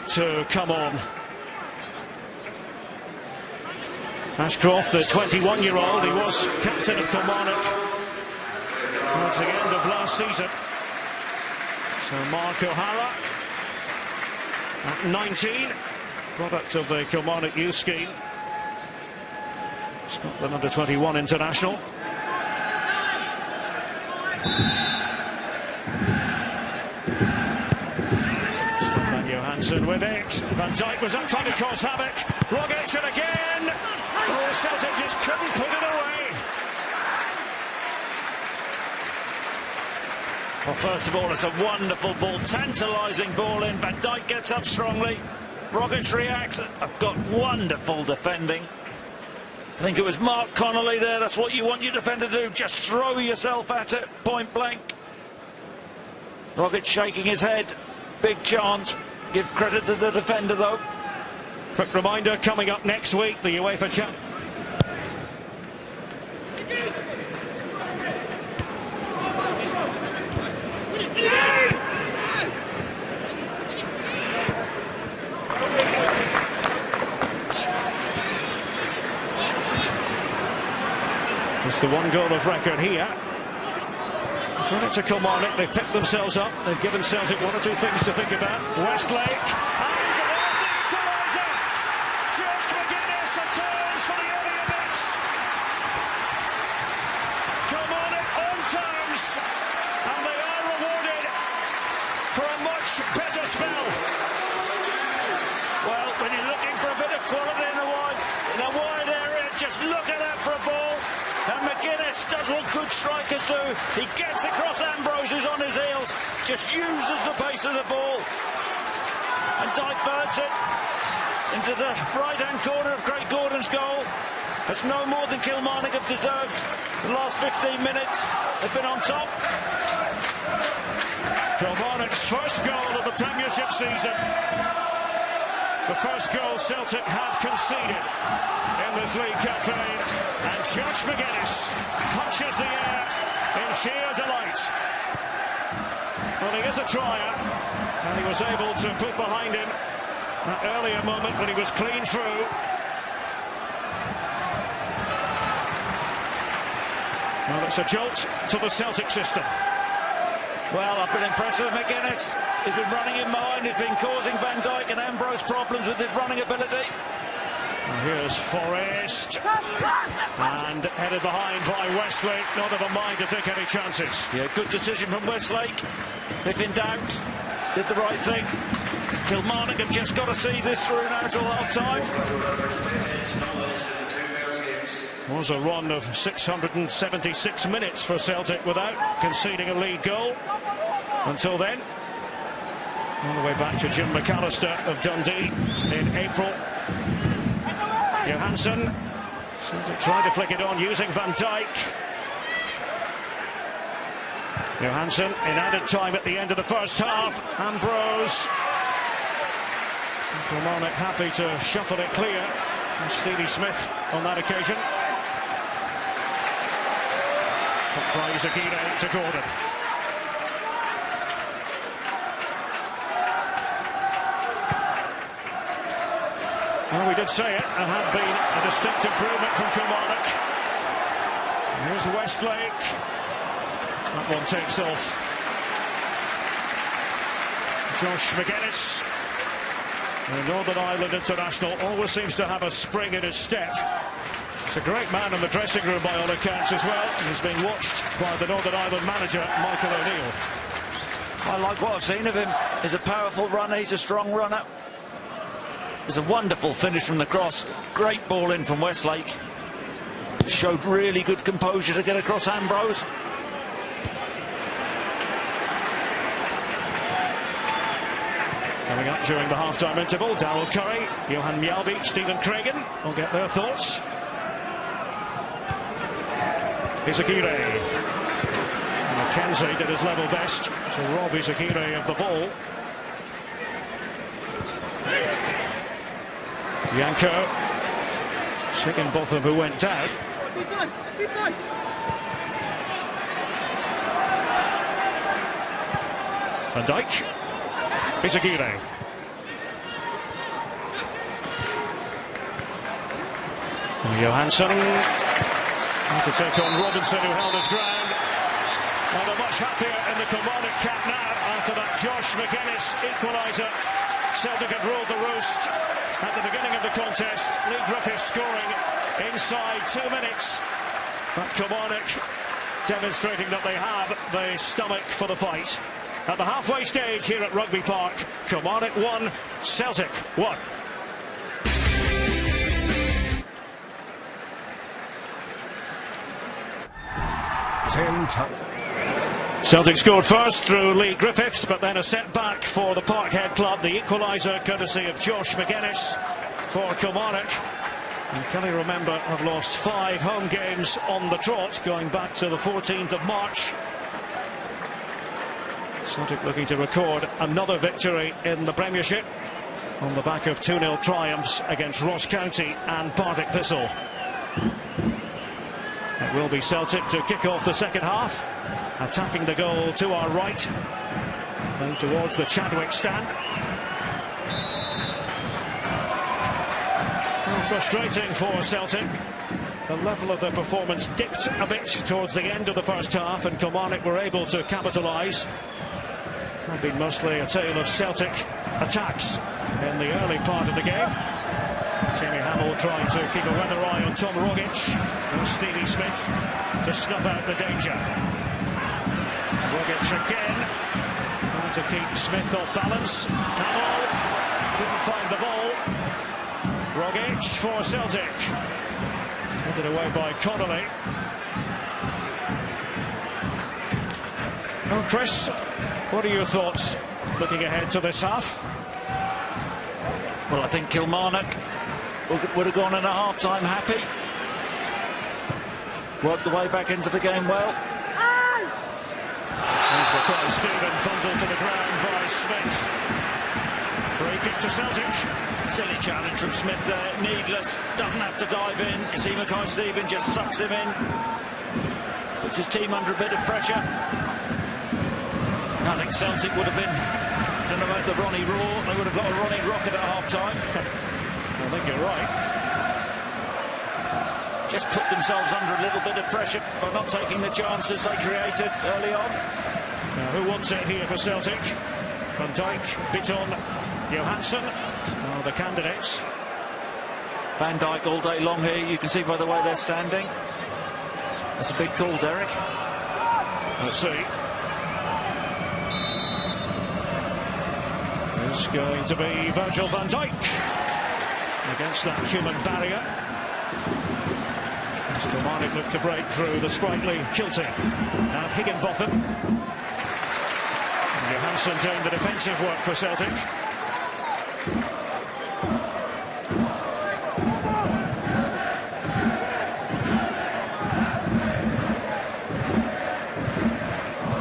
to come on. Ashcroft, the 21-year-old, he was captain of Kilmarnock towards the end of last season. So Mark O'Hara at 19, product of the Kilmarnock youth scheme. Scotland under-21 international. Stefan Johansson with it. Van Dijk was up trying to cause havoc. Rogic and again. Oh, Celtic just couldn't put it away. Well, first of all, it's a wonderful ball, tantalising ball in. Van Dijk gets up strongly. Rogic reacts. I've got wonderful defending. I think it was Mark Connolly there. That's what you want your defender to do. Just throw yourself at it, point blank. Rogic shaking his head. Big chance. Give credit to the defender, though. Quick reminder, coming up next week, the UEFA Champions. It's the one goal of record here. Credit to Kilmarnock, they've picked themselves up. They've given Celtic one or two things to think about. Westlake, and there's the equaliser. George Magennis returns for the early abyss. Kilmarnock on terms, and they are rewarded for a much better spell. Well, when you're looking for a bit of quality in a wide area, just look at that for a ball. And McGuinness does what good strikers do. He gets across Ambrose, who's on his heels, just uses the pace of the ball. And Dijk birds it into the right-hand corner of Craig Gordon's goal. That's no more than Kilmarnock have deserved. The last 15 minutes, they've been on top. Kilmarnock's first goal of the Premiership season. The first goal Celtic have conceded in this league campaign. And George Magennis punches the air in sheer delight. Well, he is a trier, and he was able to put behind him that earlier moment when he was clean through. Well, it's a jolt to the Celtic system. Well, I've been impressed with McGuinness. He's been running in behind, he's been causing Van Dijk and Ambrose problems with his running ability. Here's Forrest, and headed behind by Westlake, not of a mind to take any chances. Yeah, good decision from Westlake. If in doubt, did the right thing. Kilmarnock have just got to see this through now till half-time. Was a run of 676 minutes for Celtic without conceding a lead goal. Until then, all the way back to Jim McAllister of Dundee in April. Johansson tried to flick it on using Van Dijk. Johansson in added time at the end of the first half. Ambrose. Kilmarnock happy to shuffle it clear. And Stevie Smith on that occasion. By Zagina to Gordon. Well, we did say it. There had been a distinct improvement from Kilmarnock. Here's Westlake. That one takes off. Josh Magennis, the Northern Ireland international, always seems to have a spring in his step. He's a great man in the dressing room by all accounts as well. He's been watched by the Northern Ireland manager, Michael O'Neill. I like what I've seen of him. He's a powerful runner, he's a strong runner. It's a wonderful finish from the cross. Great ball in from Westlake. Showed really good composure to get across Ambrose. Coming up during the half-time interval, Darrell Curry, Johan Mjalby, Stephen Craigan will get their thoughts. Izagirre. McKenzie did his level best to rob Izagirre of the ball. Yanko, Higginbotham, who went down. Van Dijk, Izagirre. Johansson to take on Robinson, who held his ground. And they're much happier in the Kilmarnock camp now after that Josh Magennis equaliser. Celtic had ruled the roost at the beginning of the contest. Lee Griffiths scoring inside 2 minutes. But Kilmarnock demonstrating that they have the stomach for the fight. At the halfway stage here at Rugby Park, Kilmarnock 1, Celtic 1. Celtic scored first through Lee Griffiths, but then a setback for the Parkhead club. The equaliser courtesy of Josh Magennis for Kilmarnock. And Killie, remember, have lost 5 home games on the trot going back to the 14th of March. Celtic looking to record another victory in the Premiership on the back of 2-0 triumphs against Ross County and Partick Thistle. It will be Celtic to kick off the second half, attacking the goal to our right and towards the Chadwick stand. Well, frustrating for Celtic. The level of their performance dipped a bit towards the end of the first half, and Kilmarnock were able to capitalise. It had been mostly a tale of Celtic attacks in the early part of the game. Jamie Hamill trying to keep a weather eye on Tom Rogic. And Stevie Smith to snuff out the danger. Rogic again, trying to keep Smith off balance. Hamill couldn't find the ball. Rogic for Celtic. Handed away by Connolly. Oh, Chris, what are your thoughts looking ahead to this half? Well, I think Kilmarnock would have gone in at half-time happy. Worked the way back into the game well. There's McCoy Stephen bundled to the ground by Smith. Free kick to Celtic. Silly challenge from Smith there, needless, doesn't have to dive in. You see Mackay Stephen just sucks him in, puts his team under a bit of pressure. I think Celtic would have been, I don't know about the Ronnie Raw, they would have got a Ronnie Rocket at half-time. I think you're right. Just put themselves under a little bit of pressure by not taking the chances they created early on. Now, who wants it here for Celtic? Van Dijk, Bitton, Johansson are the candidates. Van Dijk all day long here. You can see by the way they're standing. That's a big call, Derek. Let's see. It's going to be Virgil van Dijk against that human barrier. As Kilmarnock look to break through the sprightly Kiltie. Now Higginbotham. Johansson doing the defensive work for Celtic.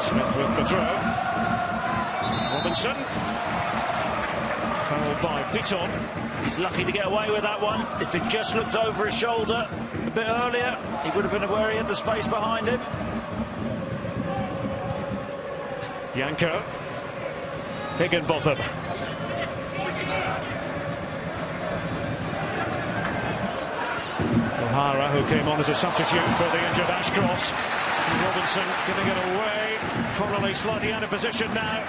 Smith with the throw. Robinson. Fouled by Beaton. He's lucky to get away with that one. If it just looked over his shoulder a bit earlier, he would have been aware he had the space behind him. Yanko. Higginbotham. O'Hara, who came on as a substitute for the injured Ashcroft. Robinson giving it away. Connolly slightly out of position now.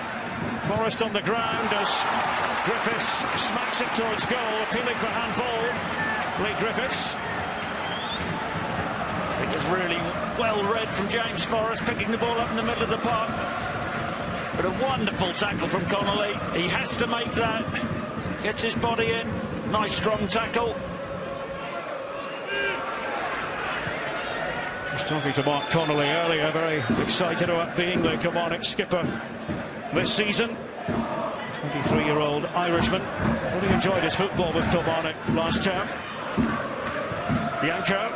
Forrest on the ground as Griffiths smacks it towards goal, appealing for handball. Lee Griffiths. I think it's really well read from James Forrest, picking the ball up in the middle of the park. But a wonderful tackle from Connolly. He has to make that. Gets his body in. Nice strong tackle. I was talking to Mark Connolly earlier, very excited about being the Kilmarnock skipper this season. 23-year-old Irishman. Really enjoyed his football with Kilmarnock last term. Yanko.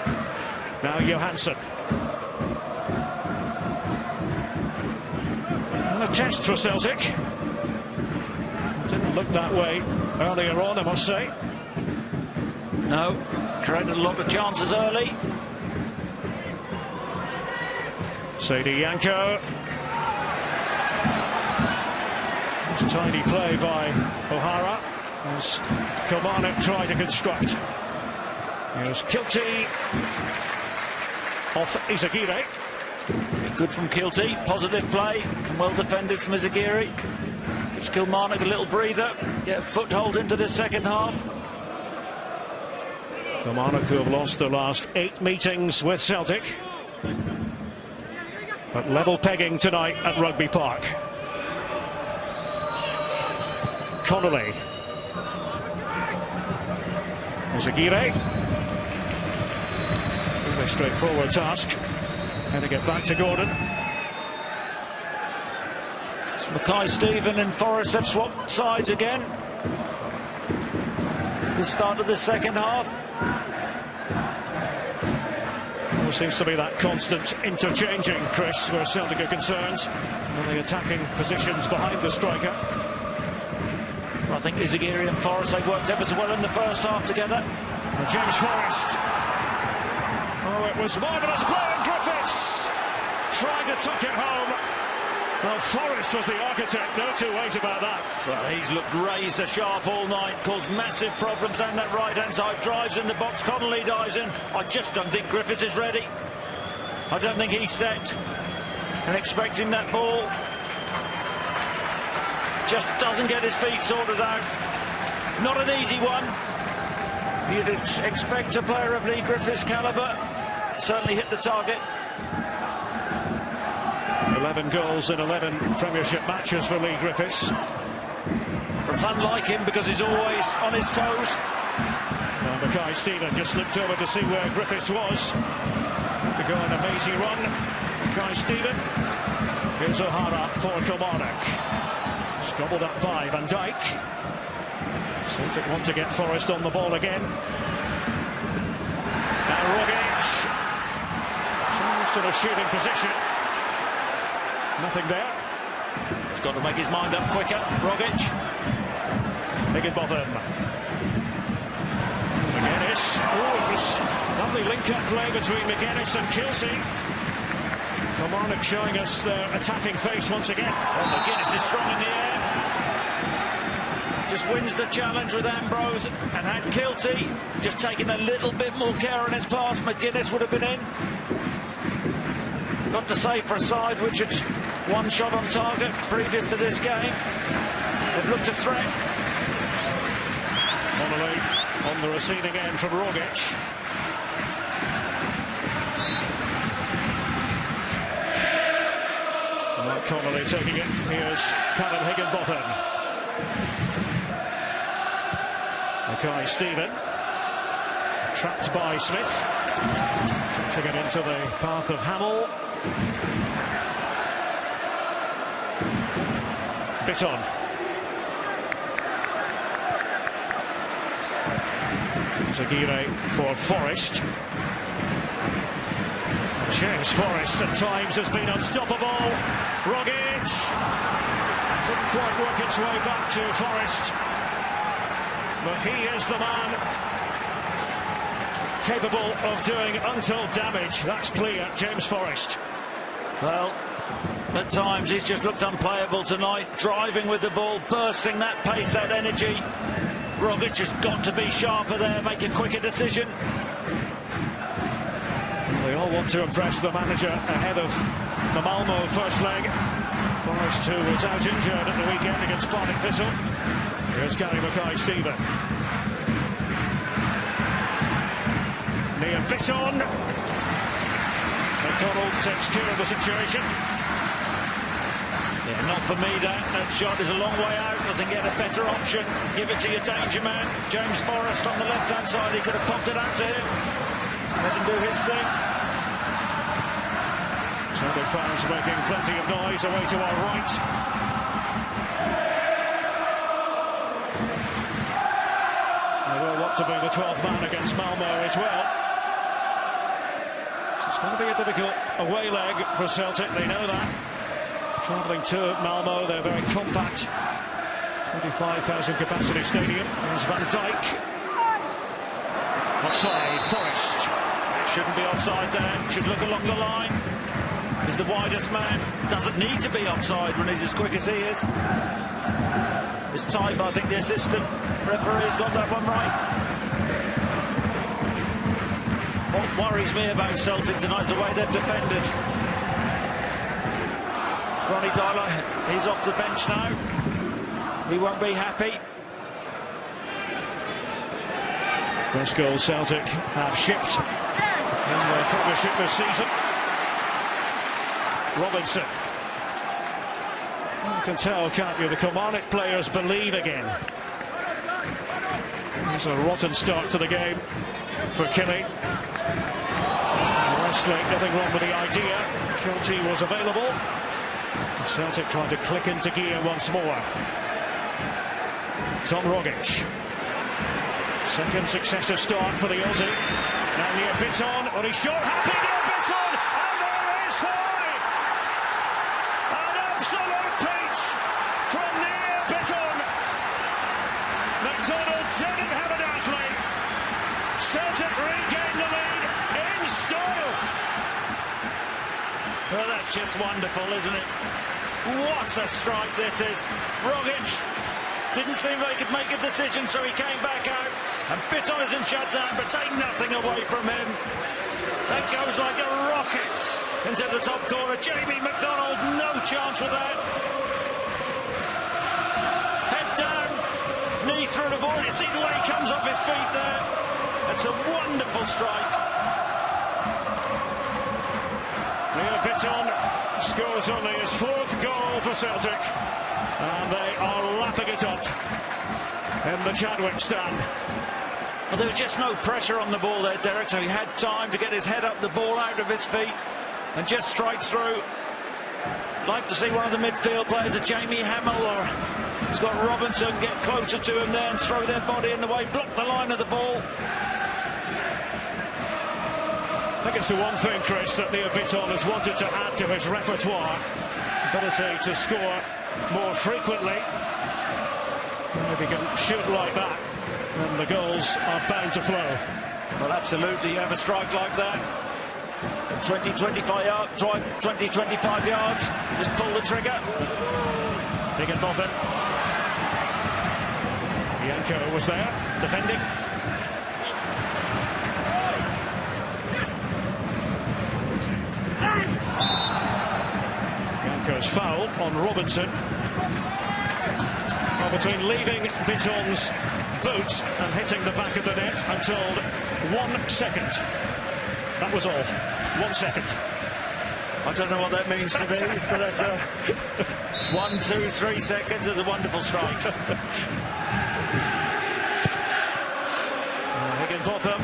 Now Johansson. And a test for Celtic. Didn't look that way earlier on, I must say. No, created a lot of chances early. Sadie Yanko. It's tidy play by O'Hara as Kilmarnock try to construct. Here's Kiltie off Izagirre. Good from Kiltie, positive play and well defended from Izagirre. Gives Kilmarnock a little breather, get a foothold into the second half. Kilmarnock, who have lost the last 8 meetings with Celtic, but level pegging tonight at Rugby Park. Connolly. Izagirre. Really straightforward task. How to get back to Gordon. So Mackay-Steven and Forrest have swapped sides again. The start of the second half. There seems to be that constant interchanging, Chris, where Celtic are concerned, and the attacking positions behind the striker. Well, I think Izagirre and Forrest, they worked ever so well in the first half together. And James Forrest. Oh, it was marvellous play, and Griffiths tried to tuck it home. Well, Forrest was the architect, no two ways about that. Well, he's looked razor sharp all night, caused massive problems down that right-hand side, drives in the box, Connolly dives in. I just don't think Griffiths is ready. I don't think he's set and expecting that ball. Just doesn't get his feet sorted out. Not an easy one. You'd expect a player of Lee Griffiths' calibre. Certainly hit the target. 11 goals in 11 Premiership matches for Lee Griffiths. But it's unlike him because he's always on his toes. And Mackay-Steven just looked over to see where Griffiths was. To go on a mazy run. Mackay-Steven. Here's O'Hara for Kilmarnock. Gobbled up by Van Dijk. Celtic want to get Forrest on the ball again. Now Rogic. Almost in a shooting position. Nothing there. He's got to make his mind up quicker. Rogic. Higginbotham. Magennis. Oh, it was lovely link-up play between Magennis and Kiltie. Kilmarnock showing us their attacking face once again. Oh, Magennis is strong in the air. Just wins the challenge with Ambrose, and had Kiltie just taken a little bit more care on his pass, Magennis would have been in. Got to save for a side which had one shot on target previous to this game. They've looked a threat. Connolly. on the receding end from Rogic. Connolly taking it. Here's Callum Higginbotham. Mackay Stephen. Trapped by Smith. Taking it into the path of Hamill. Bitton. Zaguirre for Forrest. James Forrest at times has been unstoppable. Rogic didn't quite work its way back to Forrest, but he is the man capable of doing untold damage. That's clear, James Forrest. Well, at times he's just looked unplayable tonight, driving with the ball, bursting that pace, that energy. Rogic has got to be sharper there, make a quicker decision. They all want to impress the manager ahead of the Malmo first leg. Forrest, who was out injured at the weekend against Partick Thistle. Here's Gary Mackay-Stephen. Liam Bitton. MacDonald takes care of the situation. Yeah, not for me, that shot is a long way out. I think he had a better option. Give it to your danger man. James Forrest on the left-hand side. He could have popped it out to him. Let him do his thing. Celtic fans making plenty of noise away to our right. They will want to be the 12th man against Malmo as well. It's going to be a difficult away leg for Celtic, they know that. Travelling to Malmo, they're very compact. 25,000 capacity stadium. There's Van Dijk. Offside, Forrest. Shouldn't be offside there, should look along the line. He's the widest man, doesn't need to be offside when he's as quick as he is. It's tight, I think the assistant referee's got that one right. What worries me about Celtic tonight is the way they've defended. Ronnie Dyler, he's off the bench now. He won't be happy. First goal Celtic have shipped in the Premiership this season. Robinson. You can tell, can't you, the Kilmarnock players believe again. There's a rotten start to the game for Killie. Westlake, nothing wrong with the idea. Kiltie was available. Celtic trying to click into gear once more. Tom Rogic. Second successive start for the Aussie. Now near Bitton, but he's short, happy near Bitton, and there is why! An absolute peach from near Bitton. MacDonald didn't have an athlete. Celtic regained the lead in style. Well, that's just wonderful, isn't it? What a strike this is. Rogic didn't seem like he could make a decision, so he came back out. And Bitton isn't shut down, but take nothing away from him. That goes like a rocket into the top corner. Jamie MacDonald, no chance with that. Head down, knee through the ball. You see the way he comes off his feet there. It's a wonderful strike. Liam Bitton scores only his 4th goal for Celtic, and they are lapping it up in the Chadwick stand. Well, there was just no pressure on the ball there, Derek, so he had time to get his head up, the ball out of his feet, and just strikes through. Like to see one of the midfield players, a Jamie Hamill or Scott Robinson, get closer to him there and throw their body in the way, block the line of the ball. I think it's the one thing, Chris, that Liam Bitton has wanted to add to his repertoire. Ability to score more frequently. And if he can shoot like that, then the goals are bound to flow. Well, absolutely, you have a strike like that. 20-25 yards, just pull the trigger. Higginbotham. Yanko was there, defending. Yanko's foul on Robinson. Well, between leaving Bitton's boot and hitting the back of the net. I'm told 1 second. That was all. 1 second. I don't know what that means to me, but that's 1, 2, 3 seconds is a wonderful strike. Higginbotham.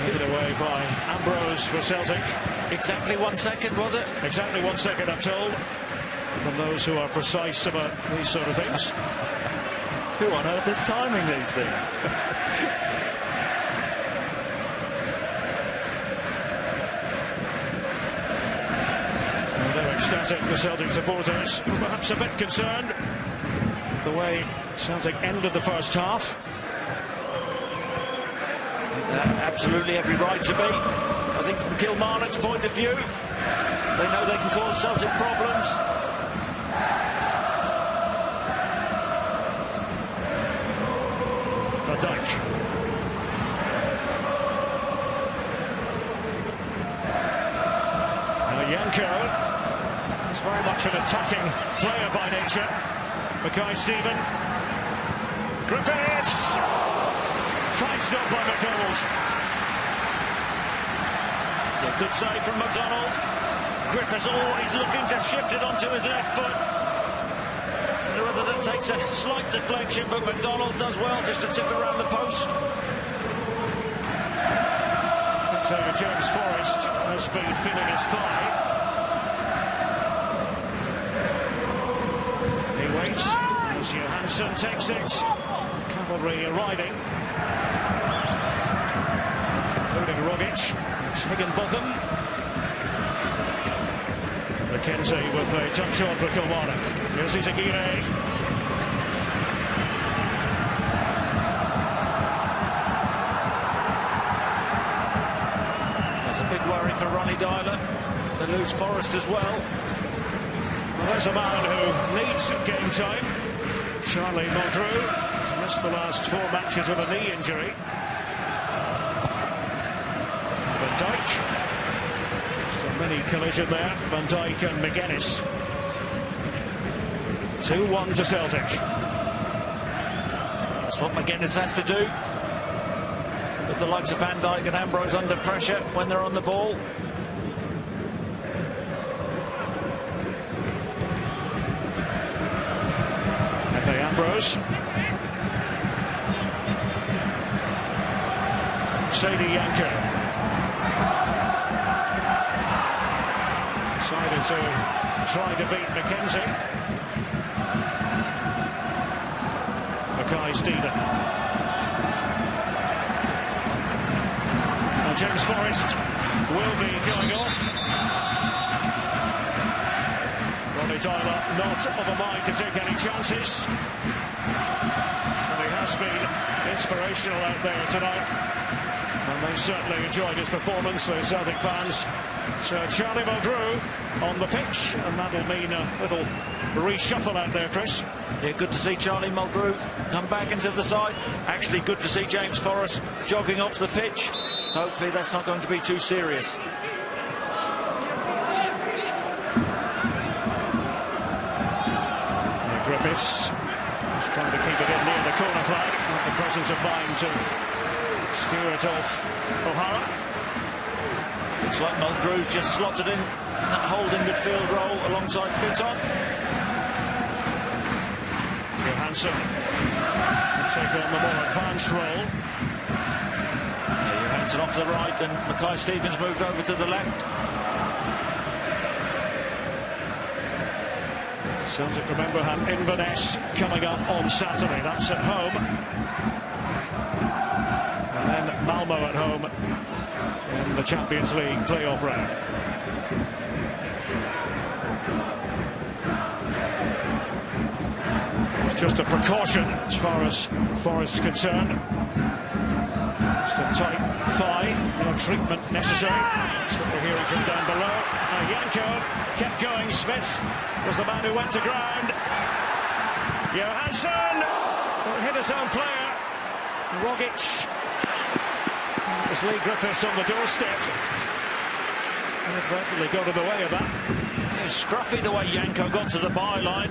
Taken away by Ambrose for Celtic. Exactly 1 second, was it? Exactly 1 second, I'm told. From those who are precise about these sort of things. Who on earth is timing these things? They're ecstatic, the Celtic supporters, perhaps a bit concerned the way Celtic ended the first half. Absolutely every right to be. I think from Kilmarnock's point of view, they know they can cause Celtic problems. Van Dijk. Janko is very much an attacking player by nature. Mackay-Steven. Griffiths! Fine stop by MacDonald. A good save from MacDonald. Griffiths always looking to shift it onto his left foot. Whether that takes a slight deflection, but MacDonald does well just to tip around the post. So James Forrest has been feeling his thigh. He waits as Johansson takes it. Cavalry arriving, including Rogic. It's Higginbotham. McKenzie with a touch shot for Kilmarnock. Here's Izagirre. That's a big worry for Ronnie Dyler. They lose Forrest as well. Well, there's a man who needs game time. Charlie Mulgrew has missed the last 4 matches with a knee injury. Van Dijk. Still many collision there. Van Dijk and Magennis. 2-1 to Celtic. That's what Magennis has to do. Put the likes of Van Dijk and Ambrose under pressure when they're on the ball. Ambrose. Sadie Janko. Decided to try to beat McKenzie. Mackay-Steven. Now James Forrest will be going off. Ronnie Dyler not of a mind to take any chances. And he has been inspirational out there tonight. And they certainly enjoyed his performance, the Celtic fans. So Charlie Mulgrew on the pitch, and that'll mean a little reshuffle out there, Chris. Yeah, good to see Charlie Mulgrew come back into the side. Actually, good to see James Forrest jogging off the pitch. So hopefully that's not going to be too serious. Griffiths is trying to keep it in near the corner flag. Not the presence of mind to steer it off O'Hara. Looks like Mulgrew's just slotted in that holding midfield role alongside Bitton. Johansson will take on the more advanced role. Yeah, Johansson off the right and Mackay-Steven's moved over to the left. Celtic, remember, have Inverness coming up on Saturday. That's at home. And then Malmo at home in the Champions League playoff round. It's just a precaution as far as Forrest's concerned. Just a tight thigh, no treatment necessary. That's what we're hearing from down below. Janko kept going. Smith was the man who went to ground. Johansson hit his own player. Rogic. It was Lee Griffiths on the doorstep. Inadvertently got in the way of that. It was scruffy the way Janko got to the byline.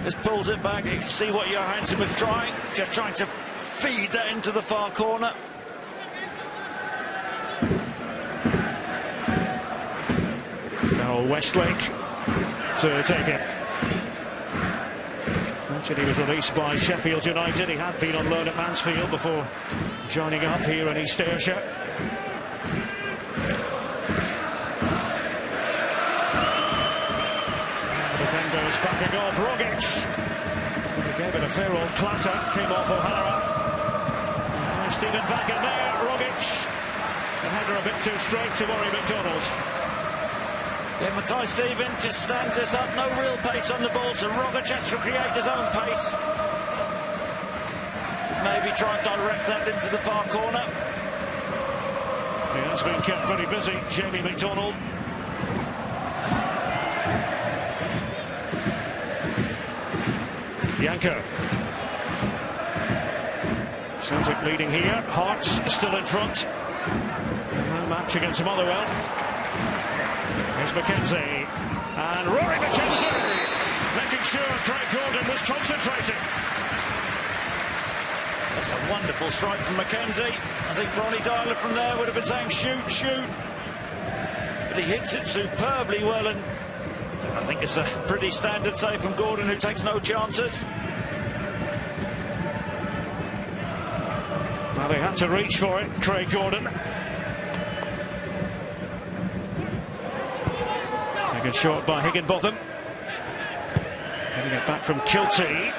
Just pulls it back. You can see what Johansson was trying. Just trying to feed that into the far corner. Now Westlake to take it. Mentioned he was released by Sheffield United. He had been on loan at Mansfield before joining up here in East Ayrshire. The defenders backing off Rogic. He gave it a fair old clatter. Came off O'Hara. Stephen back in there. Rogic. The header a bit too straight to worry MacDonald. Yeah, Stephen just stands this up, no real pace on the ball, so Rogic has to create his own pace. Maybe try and direct that into the far corner. He has been kept very busy, Jamie MacDonald. Yanko. Celtic leading here. Hearts still in front. No match against Motherwell. Here's McKenzie. And Rory McKenzie making sure Craig Gordon was concentrating. That's a wonderful strike from McKenzie. I think Ronnie Dyler from there would have been saying shoot, shoot. But he hits it superbly well, and I think it's a pretty standard save from Gordon, who takes no chances. Well, they had to reach for it, Craig Gordon. Taken short by Higginbotham. Getting it back from Kiltie.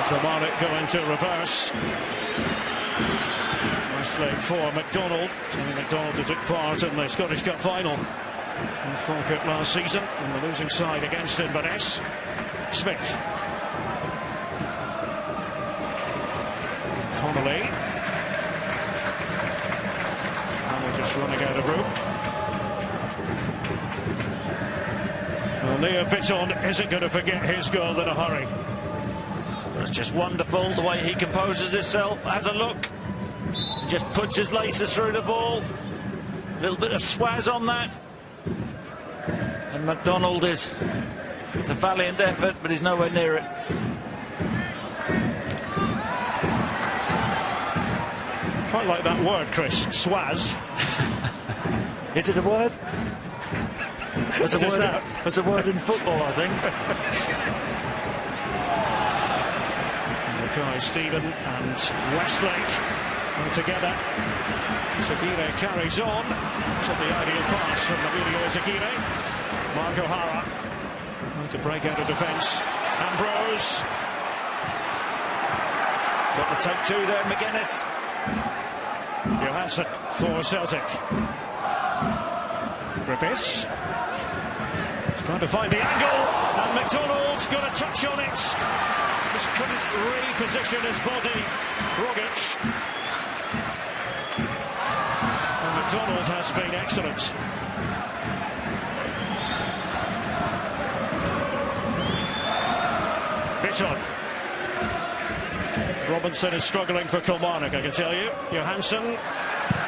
Kilmarnock go into reverse. Westlake for MacDonald. Tony MacDonald who took part in the Scottish Cup final in Falkirk last season, and the losing side against Inverness. Smith. Connolly. Hamill just running out of room. Well, Leo Bitton isn't going to forget his goal in a hurry. It's just wonderful the way he composes himself, has a look, just puts his laces through the ball. A little bit of swaz on that. And MacDonald it's a valiant effort, but he's nowhere near it. Quite like that word, Chris, swaz. Is it a word? That's a word in football, I think. Stephen and Westlake are together. Zagire carries on. Took the ideal pass from Emilio Zagire. Mark O'Hara trying to break out of defence. Ambrose. Got the take two there, Magennis. Johansson for Celtic. Griffiths. He's trying to find the angle, and MacDonald's got a touch on it. Just couldn't reposition his body. Rogic. And MacDonald has been excellent. Bitton. Robinson is struggling for Kilmarnock, I can tell you. Johansson.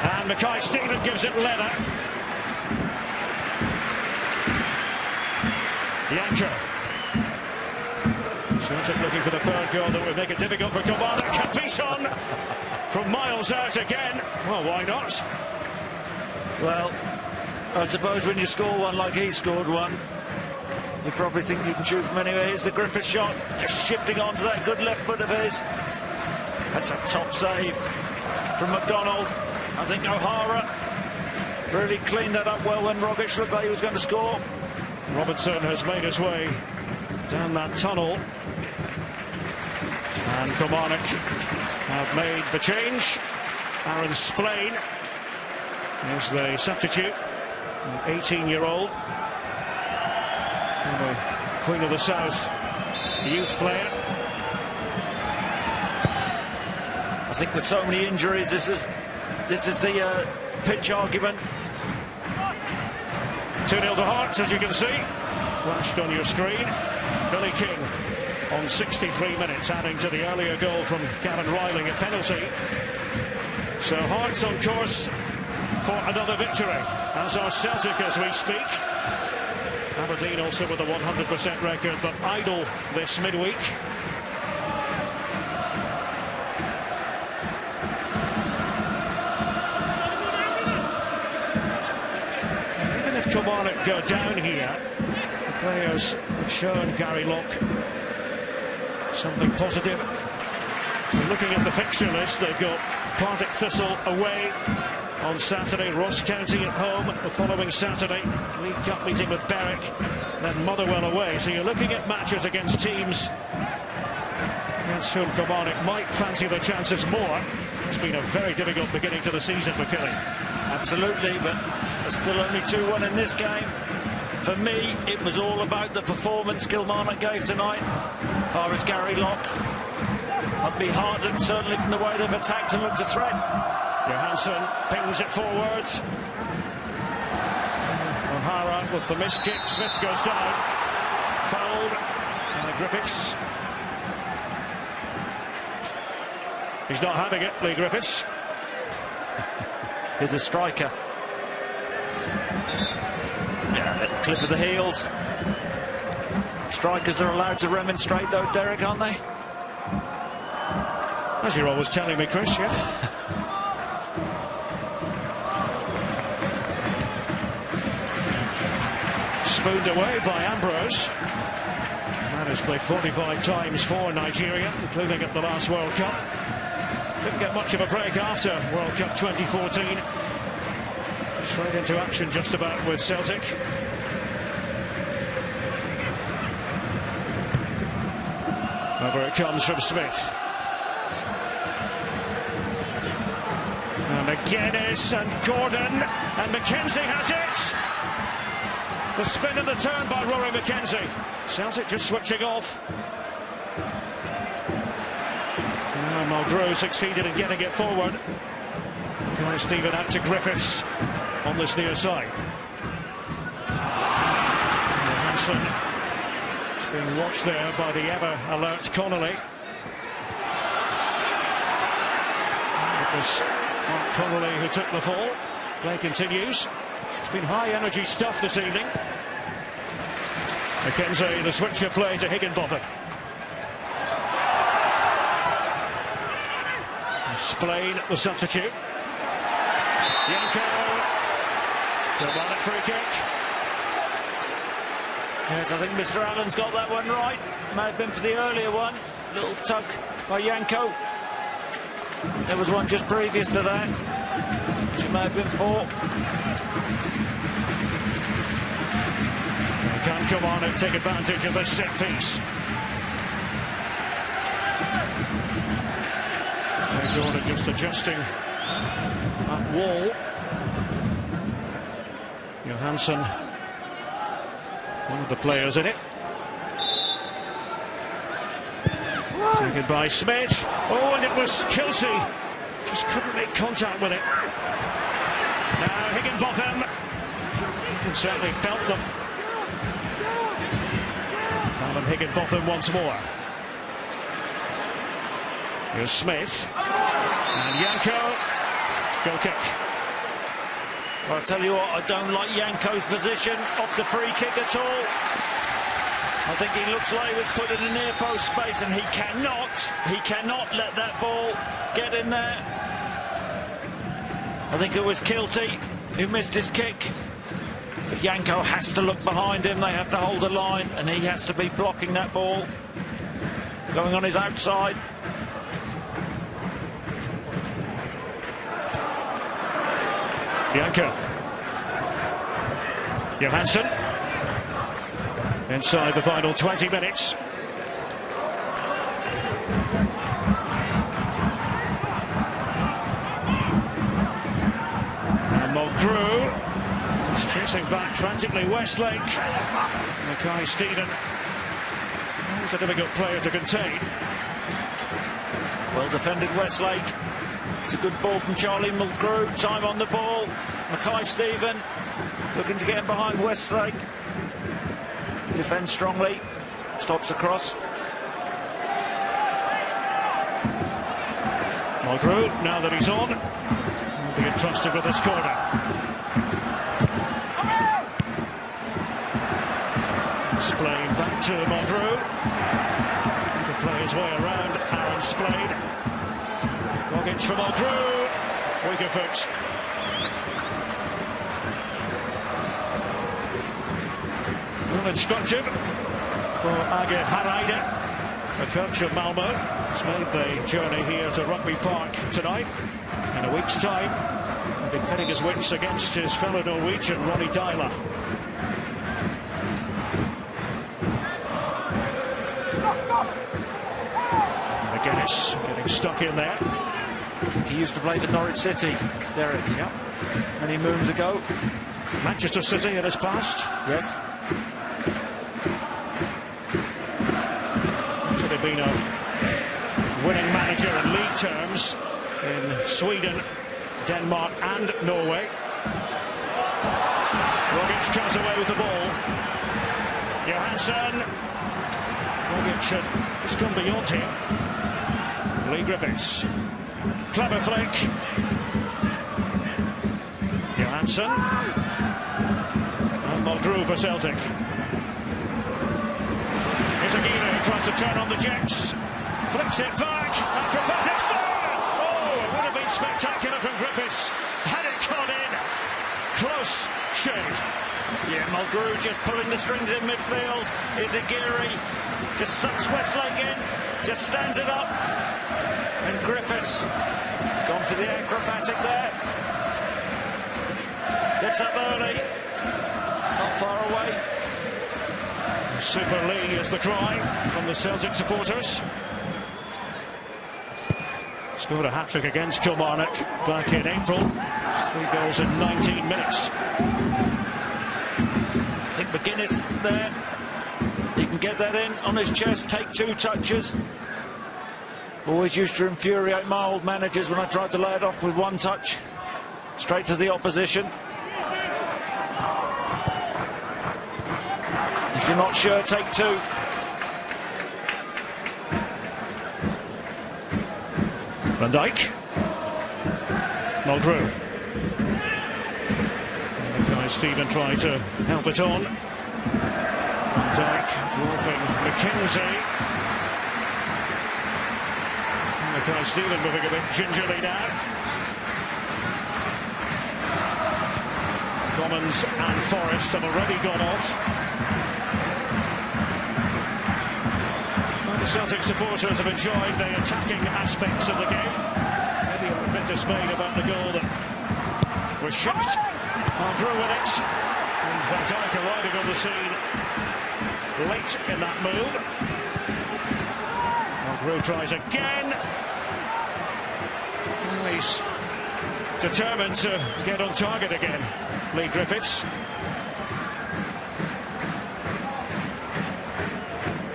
And Stephen gives it leather. Yanko. Celtic looking for the third goal that would make it difficult for Kilmarnock. Bitton from miles out again. Well, why not? Well, I suppose when you score one like he scored one, you probably think you can shoot from anywhere. Here's the Griffith shot, just shifting onto that good left foot of his. That's a top save from MacDonald. I think O'Hara really cleaned that up well when Rogic looked like he was going to score. Robinson has made his way down that tunnel, and Kilmarnock have made the change. Aaron Splaine is the substitute, an 18-year-old, Queen of the South youth player. I think with so many injuries, this is the pitch argument. 2-0 to Hearts, as you can see, flashed on your screen. Billy King on 63 minutes, adding to the earlier goal from Gavin Riley, a penalty. So Hearts on course for another victory, as are Celtic as we speak. Aberdeen also with a 100% record, but idle this midweek. Even if Kilmarnock go down here, the players have shown Gary Locke something positive. And looking at the fixture list, they've got Partick Thistle away on Saturday, Ross County at home the following Saturday, League Cup meeting with Berwick, then Motherwell away. So you're looking at matches against teams against whom Kilmarnock might fancy their chances more. It's been a very difficult beginning to the season for Killie. Absolutely, but there's still only 2-1 in this game. For me, it was all about the performance Kilmarnock gave tonight. As far as Gary Locke, I'd be heartened certainly from the way they've attacked and looked a threat. Johansson pings it forwards. O'Hara with the missed kick. Smith goes down. Fouled. And Griffiths. He's not having it, Lee Griffiths. He's a striker. Yeah, little clip of the heels. Strikers are allowed to remonstrate though, Derek, aren't they? As you're always telling me, Chris, yeah. Spooned away by Ambrose. Man has played 45 times for Nigeria, including at the last World Cup. Didn't get much of a break after World Cup 2014. Straight into action just about with Celtic. Over it comes from Smith. Magennis and Gordon, and McKenzie has it. The spin and the turn by Rory McKenzie. Celtic just switching off. Mulgrew succeeded in getting it forward. Guy Stephen out to Griffiths on this near side. Johansson is being watched there by the ever alert Connolly. It was Mark Connolly who took the fall. Play continues. It's been high energy stuff this evening. McKenzie, the switcher play to Higginbotham. Splaine, the substitute. Yanko. Kilmarnock free kick. Yes, I think Mr. Allen's got that one right. May have been for the earlier one. Little tug by Yanko. There was one just previous to that, which it may have been for. Can Kilmarnock take advantage of this set piece? Gordon just adjusting that wall. Johansson, one of the players in it. Taken by Smith. Oh, and it was Kiltie. Just couldn't make contact with it. Now Higginbotham can certainly belt them. Alan Higginbotham once more. Here's Smith. And Yanko. Goal kick. Well, I'll tell you what, I don't like Yanko's position off the free kick at all. I think he looks like he was put in a near post space, and he cannot let that ball get in there. I think it was Kiltie who missed his kick. But Yanko has to look behind him, they have to hold the line, and he has to be blocking that ball. Going on his outside. Yanko. Johansson. Inside the final 20 minutes. And Mulgrew is chasing back frantically Westlake. Mackay Stephen. He's a difficult player to contain. Well defended Westlake. It's a good ball from Charlie Mulgrew. Time on the ball. Mackay Stephen looking to get behind Westlake. Defends strongly. Stops the cross. Mulgrew, now that he's on. be entrusted with this corner. Splaine back to Mulgrew. To play his way around Aaron Splaine. Hodge for Mulgrew. Weaker foot. Well instructive for Age Hareide, the coach of Malmo. He's made the journey here to Rugby Park tonight. In a week's time, he'll be pitting his wits against his fellow Norwegian, Ronny Deila. Magennis getting stuck in there. He used to play for Norwich City, Derek. Yep. Many moons ago. Manchester City in his past. Yes. Should have been a winning manager in league terms in Sweden, Denmark and Norway. Hodge comes away with the ball. Johansson. Hodge has gone beyond him. Lee Griffiths. Clever flick. Johansson. And Mulgrew for Celtic. Aguirre tries to turn on the Jets. Flicks it back. Acrobatics there. Oh, it would have been spectacular from Griffiths had it gone in. Close shave. Yeah, Mulgrew just pulling the strings in midfield. Aguirre just sucks Westlake in. Just stands it up. And Griffiths gone for the acrobatic there. Gets up early. Not far away. Super Lee is the cry from the Celtic supporters. Scored a hat-trick against Kilmarnock back in April. 3 goals in 19 minutes. I think Magennis there. He can get that in on his chest, take 2 touches. Always used to infuriate my old managers when I tried to lay it off with 1 touch. Straight to the opposition. If you're not sure, take 2. Van Dijk. Mulgrew. And the guy Stephen tried to help it on. Van Dijk dwarfing McKenzie. And the guy Stephen moving a bit gingerly now. Commons and Forrest have already gone off. Celtic supporters have enjoyed the attacking aspects of the game. Maybe a bit dismayed about the goal that was shipped. Mulgrew with it. And Van Dijk arriving on the scene late in that move. Mulgrew tries again. Well, he's determined to get on target again, Lee Griffiths.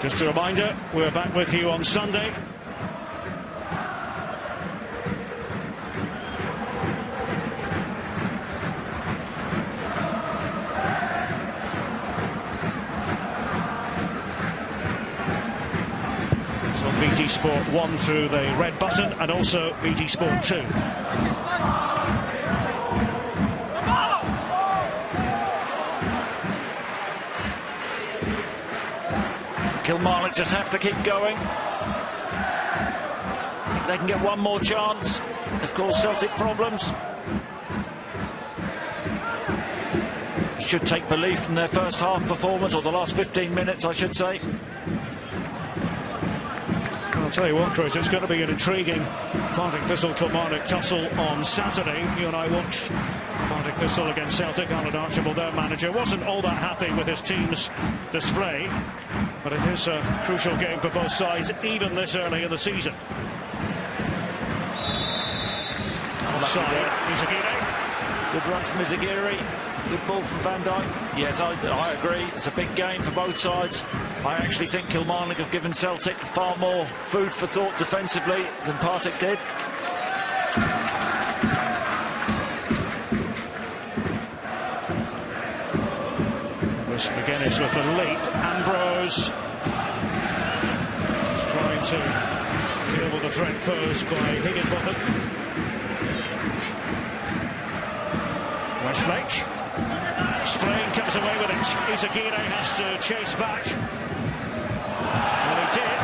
Just a reminder, we're back with you on Sunday. So BT Sport 1 through the red button and also BT Sport 2. Kilmarnock just have to keep going. They can get 1 more chance. Of course, Celtic problems. Should take belief from their first half performance, or the last 15 minutes, I should say. I'll tell you what, Chris, it's going to be an intriguing Partick Thistle Kilmarnock tussle on Saturday. You and I watched Partick Thistle against Celtic. Alan Archibald, their manager, wasn't all that happy with his team's display. But it is a crucial game for both sides, even this early in the season. Offside, Aguirre. Good run from Aguirre. Good ball from Van Dijk. Yes, I agree. It's a big game for both sides. I actually think Kilmarnock have given Celtic far more food for thought defensively than Partick did. Magennis with the leap. Ambrose is trying to deal with the threat posed by Higginbotham. Westlake. Splaine comes away with it. Izagirre has to chase back. And he did.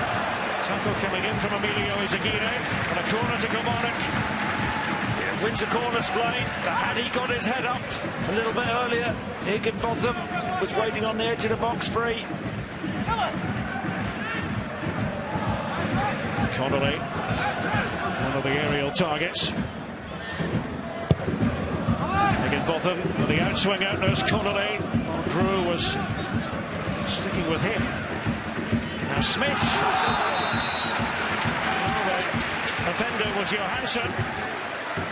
Tackle coming in from Emilio Izagirre. And a corner to Kilmarnock. Yeah, wins a corner, Splaine. Had he got his head up a little bit earlier, Higginbotham was waiting on the edge of the box free. Connolly, one of the aerial targets. Higginbotham with the outswing out. There's Connolly. Crew was sticking with him. Now Smith. The offender was Johansson.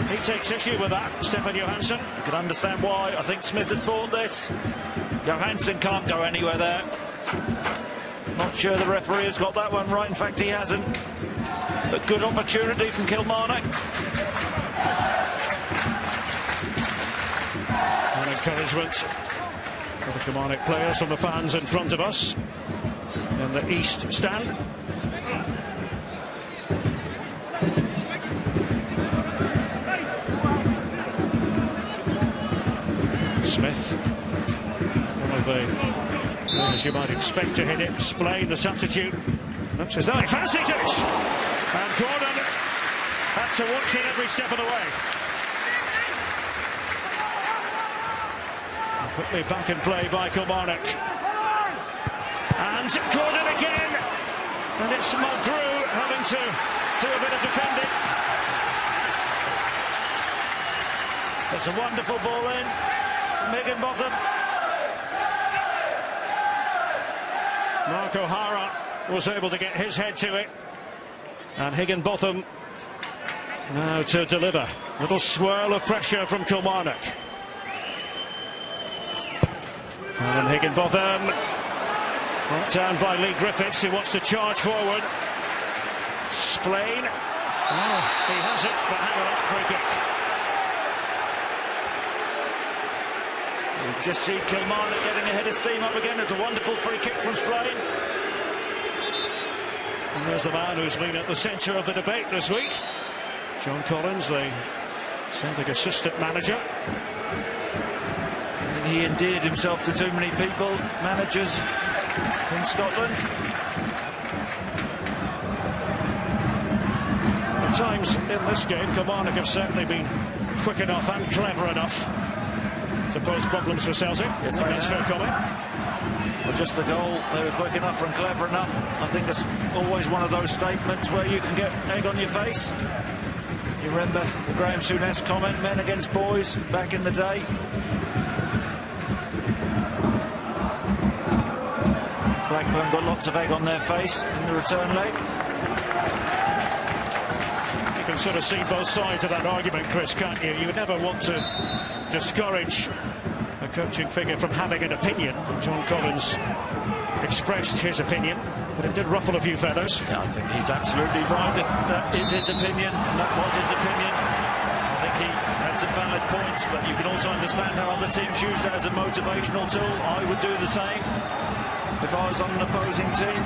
He takes issue with that, Stefan Johansson. You can understand why. I think Smith has bought this. Johansson can't go anywhere there. Not sure the referee has got that one right. In fact, he hasn't. A good opportunity from Kilmarnock. An encouragement for the Kilmarnock players from the fans in front of us in the East stand. Smith, one of the players you might expect to hit it. Splaine, the substitute. Looks as though he fancies it. And Gordon had to watch it every step of the way. Quickly back in play by Kilmarnock. And Gordon again. And it's McGrew having to do a bit of defending. That's a wonderful ball in. Higginbotham. Mark O'Hara was able to get his head to it. And Higginbotham now to deliver. Little swirl of pressure from Kilmarnock. And Higginbotham brought down by Lee Griffiths, who wants to charge forward. Splaine. Oh, he has it, but Hamill up for a kick. You just see Kilmarnock getting a head of steam up again. It's a wonderful free kick from Splaine. And there's the man who's been at the centre of the debate this week. John Collins, the Celtic assistant manager. I think he endeared himself to too many people, managers in Scotland. At times in this game, Kilmarnock have certainly been quick enough and clever enough to pose problems for Celtic. Yes, that's fair comment. Well, just the goal, they were quick enough and clever enough. I think that's always one of those statements where you can get egg on your face. You remember the Graham Souness comment, men against boys, back in the day. Blackburn got lots of egg on their face in the return leg. You can sort of see both sides of that argument, Chris, can't you? You would never want to discourage a coaching figure from having an opinion. John Collins expressed his opinion, but it did ruffle a few feathers. Yeah, I think he's absolutely right. If that is his opinion, and that was his opinion, I think he had some valid points, but you can also understand how other teams use that as a motivational tool. I would do the same if I was on an opposing team.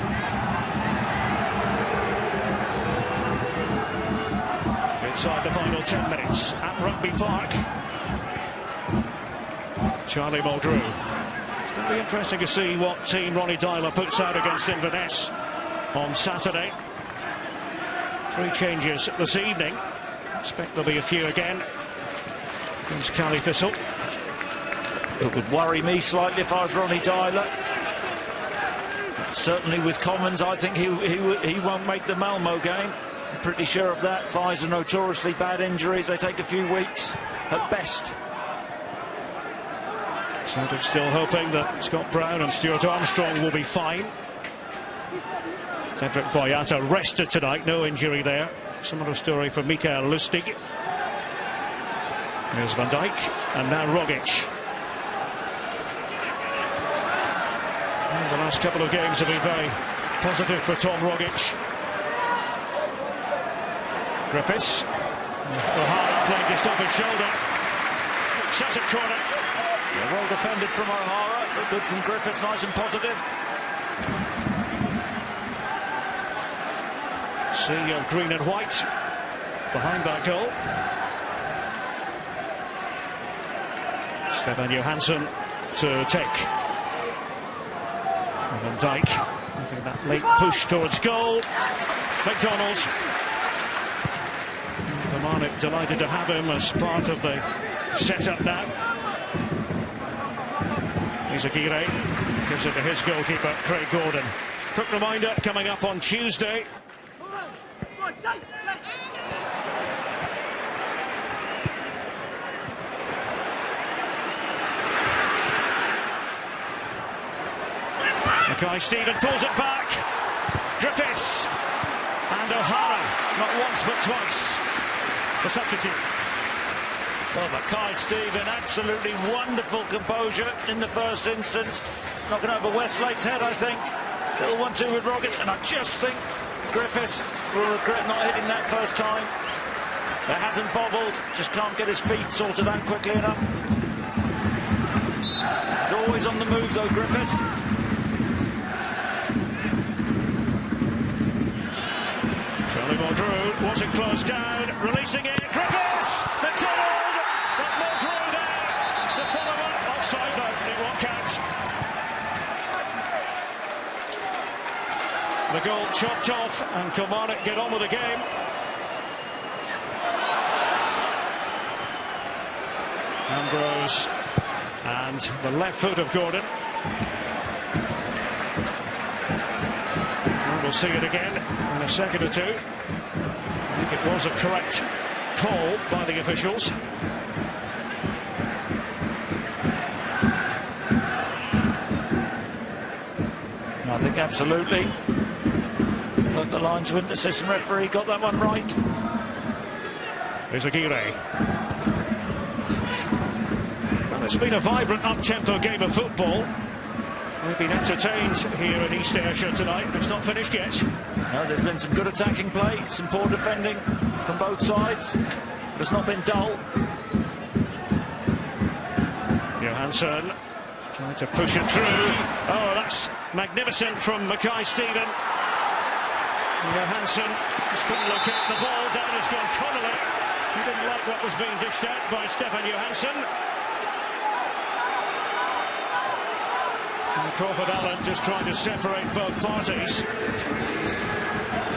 Inside the final 10 minutes at Rugby Park. Charlie Mulgrew. It's going to be interesting to see what team Ronnie Dyler puts out against Inverness on Saturday. 3 changes this evening. Expect there'll be a few again against Callie Thistle. It would worry me slightly if I was Ronnie Dyler. Certainly with Commons, I think he won't make the Malmo game. I'm pretty sure of that. Thighs are notoriously bad injuries. They take a few weeks at best. Celtic still hoping that Scott Brown and Stuart Armstrong will be fine. Cedric Boyata rested tonight, no injury there. Similar story for Mikael Lustig. There's Van Dijk and now Rogic. The last couple of games have been very positive for Tom Rogic. Griffiths. O'Hara playing just off his shoulder. Celtic corner. Yeah, well defended from O'Hara, but good from Griffiths, nice and positive. Sea of green and white behind that goal. Stefan Johansson to take. Van Dijk making that late push towards goal. MacDonald. Kilmarnock delighted to have him as part of the setup now. Here's Aguirre. Gives it to his goalkeeper, Craig Gordon. Quick reminder, coming up on Tuesday. Mackay-Steven pulls it back. Griffiths. And O'Hara, not once but twice. The substitute. Well, Mackay-Steven, absolutely wonderful composure in the first instance. Knocking over Westlake's head, I think. Little 1-2 with Roggett, and I just think Griffiths will regret not hitting that first time. It hasn't bobbled, just can't get his feet sorted out quickly enough. He's always on the move though, Griffiths. Charlie Mulgrew wants it closed down, releasing it. Griffiths! MacDonald! But Mulgrew there to follow up. Offside, but it won't count. The goal chopped off, and Kilmarnock get on with the game. Ambrose and the left foot of Gordon. And we'll see it again in a second or two. I think it was a correct call by the officials. I think absolutely. Look, the linesman, assistant referee, got that one right. There's Aguirre. Well, it's been a vibrant, up-tempo game of football. We've been entertained here in East Ayrshire tonight. It's not finished yet. No, there's been some good attacking play, some poor defending from both sides. It's not been dull. Johansson trying to push it through. Oh, that's magnificent from Mackay-Steven. Johansson just couldn't locate the ball. Down has gone Connolly. He didn't like what was being dished out by Stefan Johansson. And Crawford Allen just trying to separate both parties.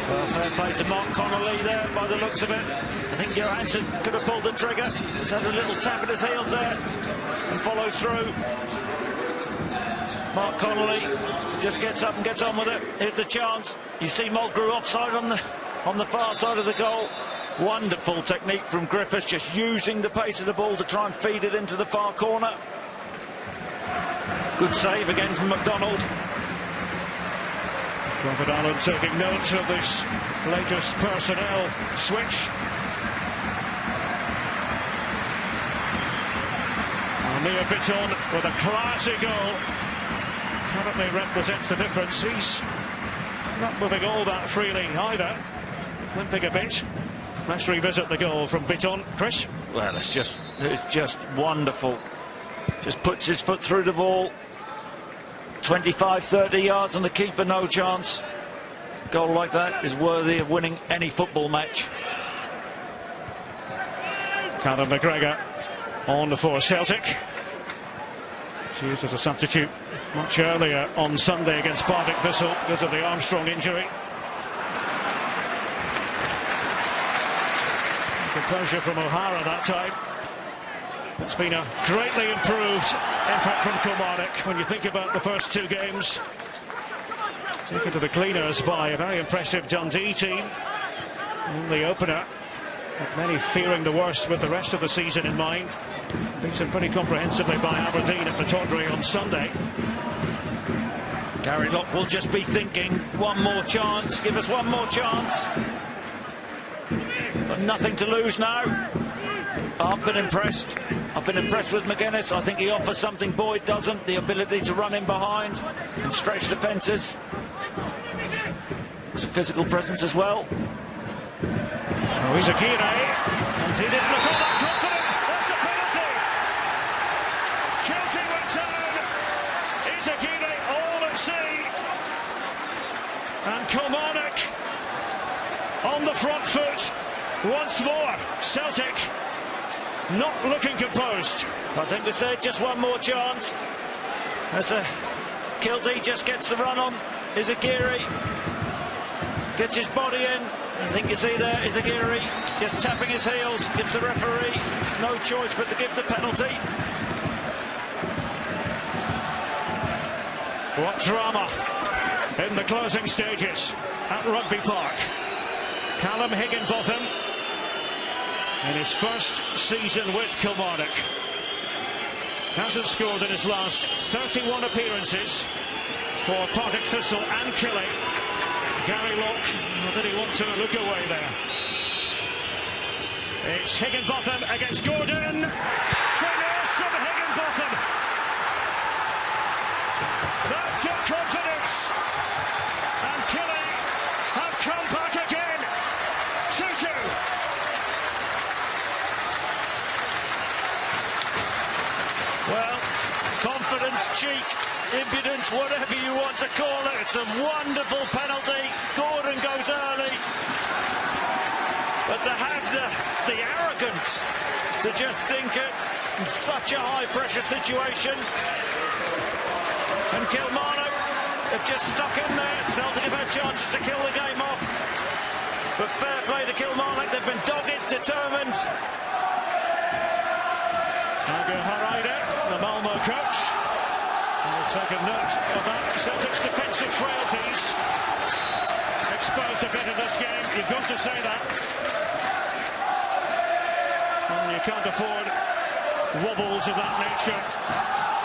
Well, fair play to Mark Connolly there by the looks of it. I think Johansson could have pulled the trigger. He's had a little tap at his heels there and follows through. Mark Connolly just gets up and gets on with it. Here's the chance. You see Mulgrew offside on the far side of the goal. Wonderful technique from Griffiths, just using the pace of the ball to try and feed it into the far corner. Good save again from MacDonald. Crawford Allen taking note of this latest personnel switch. Near Bitton with a classy goal. Currently represents the difference. He's not moving all that freely either. Limping a bit. Let's revisit the goal from Bitton. Chris? Well, it's just wonderful. Just puts his foot through the ball. 25-30 yards on the keeper, no chance. A goal like that is worthy of winning any football match. Callum McGregor on for Celtic. She used as a substitute much earlier on Sunday against Partick Thistle because of the Armstrong injury. Composure from O'Hara that time. It's been a greatly improved effort from Kilmarnock when you think about the first two games. Taken to the cleaners by a very impressive Dundee team in the opener. With many fearing the worst with the rest of the season in mind. Beaten pretty comprehensively by Aberdeen at the Tawdry on Sunday. Gary Locke will just be thinking, one more chance, give us one more chance. But nothing to lose now. I've been impressed. I've been impressed with Magennis. I think he offers something Boyd doesn't, the ability to run in behind and stretch defences. It's a physical presence as well. Oh, he's Aguirre, and he didn't look all that confident. That's a penalty. Kiltie went down. He's Aguirre all at sea. And Kilmarnock on the front foot once more. Celtic not looking composed. I think we said just one more chance. As Kiltie just gets the run on Izagiri. Gets his body in. I think you see there Izagiri just tapping his heels. Gives the referee no choice but to give the penalty. What drama in the closing stages at Rugby Park. Callum Higginbotham in his first season with Kilmarnock hasn't scored in his last 31 appearances for Partick Thistle and Killie. Gary Locke, or did he want to look away there? It's Higginbotham against Gordon. Finish from Higginbotham. That took confidence. And Killie have come back again. 2-2. Well, confidence, cheek, impudence, whatever you want to call it. It's a wonderful penalty. Gordon goes early. But to have the arrogance to just dink it in such a high-pressure situation. And Kilmarnock have just stuck in there. Celtic have had chances to kill the game off. But fair play to Kilmarnock. They've been dogged, determined. Aga Haraida, the Malmo coach. We'll take a note of that. Celtic's defensive frailties exposed a bit of this game. You've got to say that. And you can't afford wobbles of that nature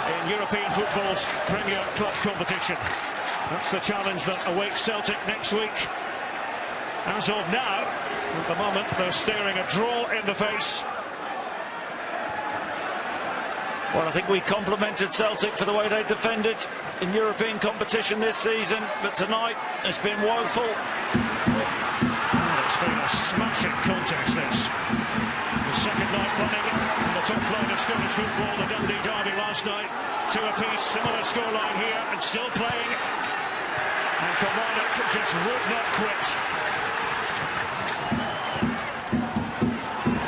in European football's Premier Club competition. That's the challenge that awaits Celtic next week. As of now, at the moment, they're staring a draw in the face. Well, I think we complimented Celtic for the way they defended in European competition this season, but tonight it's been woeful. It's been a smashing contest, this. The second night running in the top flight of Scottish football, the Dundee derby last night, 2 apiece, similar scoreline here, and still playing. And Kilmarnock just would not quit.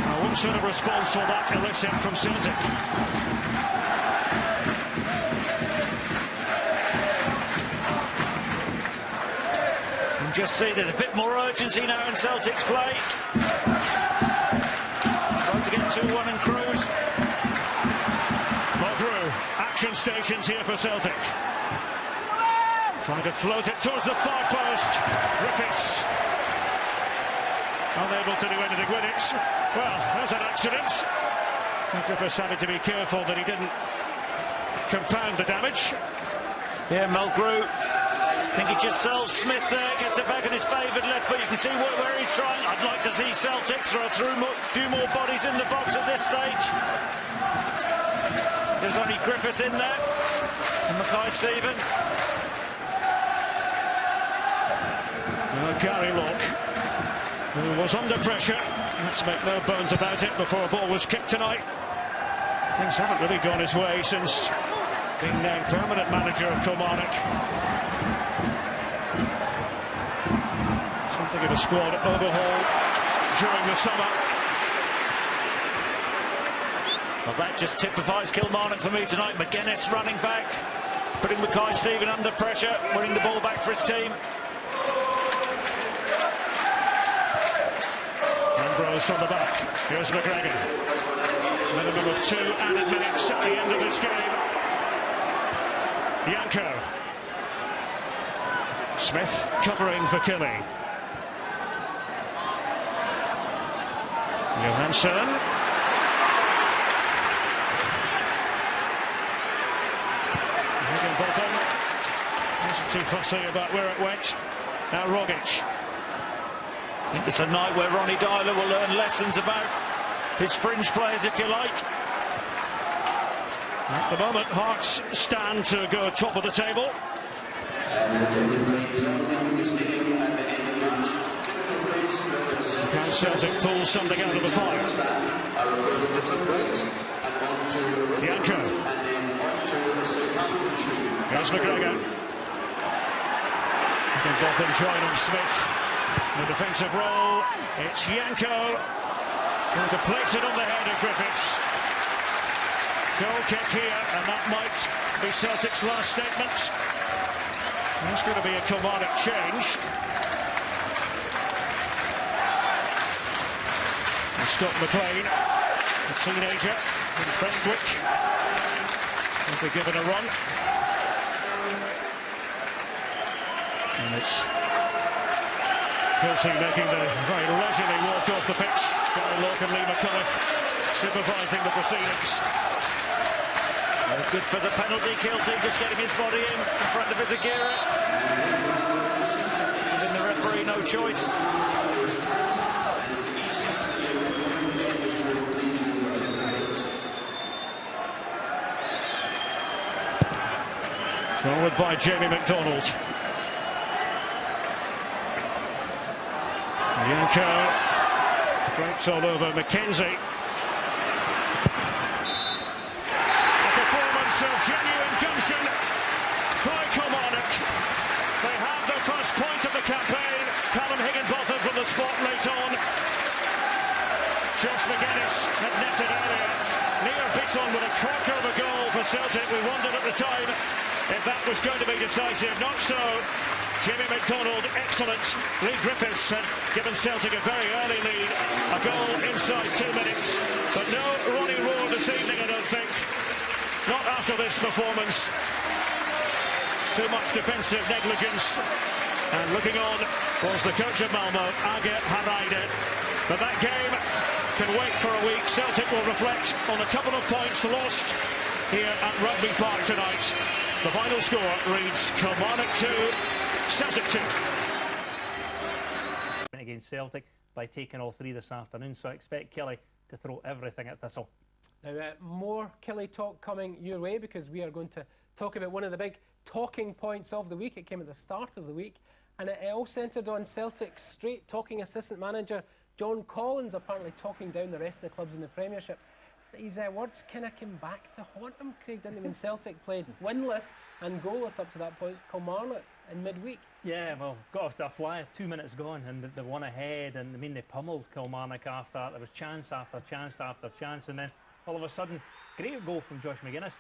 Now, what sort of response will that elicit from Celtic? Just see there's a bit more urgency now in Celtic's play. Trying to get 2-1 and cruise. Barbour, action stations here for Celtic. Trying to float it towards the far post. Griffiths unable to do anything with it. Well, there's an accident. Griffiths having to be careful that he didn't compound the damage. Yeah, Mulgrew. I think he just sells Smith there, gets it back in his favoured left, but you can see where he's trying. I'd like to see Celtic throw through a few more bodies in the box at this stage. There's only Griffiths in there, and Mackay-Steven. Gary Locke, who was under pressure, let's make no bones about it, before a ball was kicked tonight. Things haven't really gone his way since being named permanent manager of Kilmarnock. Something of a squad overhaul during the summer. Well, that just typifies Kilmarnock for me tonight. Magennis running back, putting Mackay-Steven under pressure, winning the ball back for his team. Ambrose from the back. Here's McGregor. Minimum of 2 added minutes at the end of this game. Yanko. Smith covering for Killie. Johansson. Higginbotham. Wasn't too fussy about where it went. Now Rogic. I think it's a night where Ronnie Dyler will learn lessons about his fringe players, if you like. At the moment, Hearts stand to go top of the table. Can Celtic pull something out of the fire? Yanko. Here's McGregor. Higginbotham joining Smith. The defensive role, it's Yanko. Going to place it on the head of Griffiths. Goal kick here, and that might be Celtic's last statement. There's going to be a Kilmarnock change. And Scott McLean, a teenager in Westlake, will be given a run. And it's Kiltie making the very leisurely walk off the pitch. Gary Lorcan and Lee McCullough supervising the proceedings. Good for the penalty. Kiltie just getting his body in front of his Aguirre. Giving the referee no choice. Forward by Jamie MacDonald. Yanko breaks all over McKenzie. A performance of genuine gumption by Kilmarnock. They have their first point of the campaign. Higginbotham from the spot late on. Josh Magennis had netted earlier. Near beaten with a corker of a goal for Celtic. We wondered at the time if that was going to be decisive. Not so. Jamie MacDonald, excellent. Lee Griffiths had given Celtic a very early lead. A goal inside 2 minutes. But no Ronnie Roar this evening, I don't think. Not after this performance. Too much defensive negligence. And looking on was the coach of Malmo, Age Hareide. But that game can wait for a week. Celtic will reflect on a couple of points lost here at Rugby Park tonight. The final score reads Kilmarnock 2, Celtic 2. Against Celtic by taking all 3 this afternoon, so I expect Killie to throw everything at Thistle. Now, more Killie talk coming your way, because we are going to talk about one of the big talking points of the week. It came at the start of the week, and it all centred on Celtic's straight talking assistant manager John Collins, apparently talking down the rest of the clubs in the Premiership. His words kind of came back to haunt him, Craig, didn't he, when Celtic played winless and goalless up to that point, Kilmarnock in midweek. Yeah, well, got off to a flyer, 2 minutes gone, and they won ahead, and I mean, they pummeled Kilmarnock after that. There was chance after chance after chance, and then all of a sudden, great goal from Josh Magennis,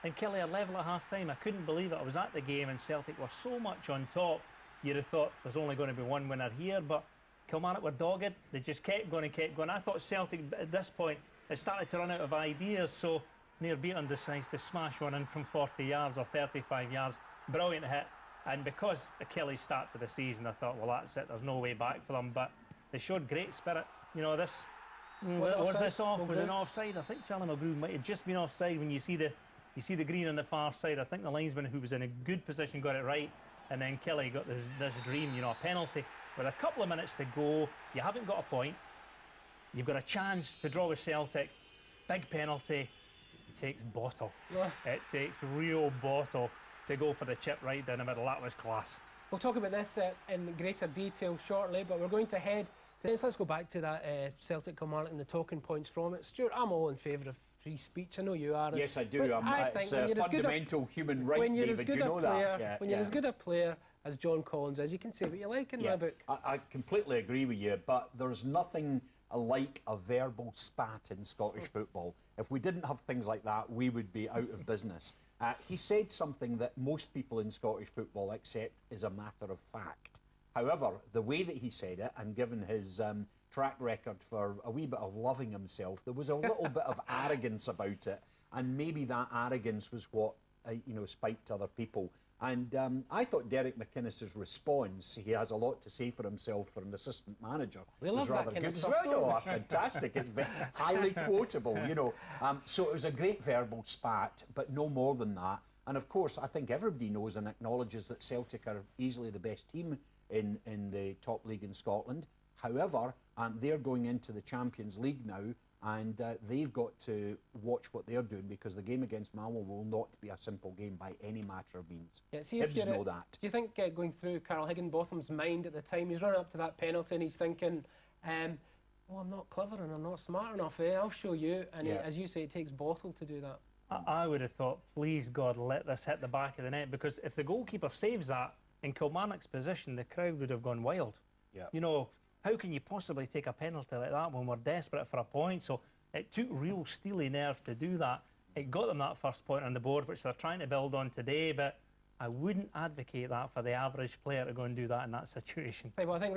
and Killie are level at half-time. I couldn't believe it. I was at the game, and Celtic were so much on top, you'd have thought there's only going to be one winner here, but Kilmarnock were dogged. They just kept going and kept going. I thought Celtic, at this point, it started to run out of ideas, so Near Beaton decides to smash one in from 40 yards or 35 yards. Brilliant hit. And because the Killie start to the season, I thought, well, that's it. There's no way back for them. But they showed great spirit. You know, this... Was this off? Was it offside? I think Charlie McGrew might have just been offside when you see the green on the far side. I think the linesman, who was in a good position, got it right. And then Killie got this dream, you know, a penalty. With a couple of minutes to go, you haven't got a point. You've got a chance to draw with Celtic. Big penalty. It takes bottle. It takes real bottle to go for the chip right down the middle. That was class. We'll talk about this in greater detail shortly, but we're going to head to this. Let's go back to that Celtic Kilmarnock and the talking points from it. Stuart, I'm all in favour of free speech. I know you are. Yes, I do. It's a fundamental human right, David. Do you know that? When you're as good a player as John Collins is, you can say what you like in my book. I completely agree with you, but there's nothing like a verbal spat in Scottish football. If we didn't have things like that, we would be out of business. He said something that most people in Scottish football accept is a matter of fact. However, the way that he said it, and given his track record for a wee bit of loving himself, there was a little bit of arrogance about it, and maybe that arrogance was what spiked other people. And I thought Derek McInnes's response, he has a lot to say for himself for an assistant manager, was rather good as well. Fantastic. It's highly quotable, you know. So it was a great verbal spat, but no more than that. And of course, I think everybody knows and acknowledges that Celtic are easily the best team in the top league in Scotland. However, they're going into the Champions League now, and they've got to watch what they're doing, because the game against Malmo will not be a simple game by any matter of means. Yeah, Hibs know that. Do you think going through Carl Higginbotham's mind at the time, he's running up to that penalty and he's thinking, well, I'm not clever and I'm not smart enough, I'll show you. And as you say, it takes bottle to do that. I would have thought, please God, let this hit the back of the net, because if the goalkeeper saves that in Kilmarnock's position, the crowd would have gone wild. Yeah. You know, how can you possibly take a penalty like that when we're desperate for a point? So it took real steely nerve to do that. It got them that first point on the board, which they're trying to build on today, but I wouldn't advocate that for the average player to go and do that in that situation. Well, I think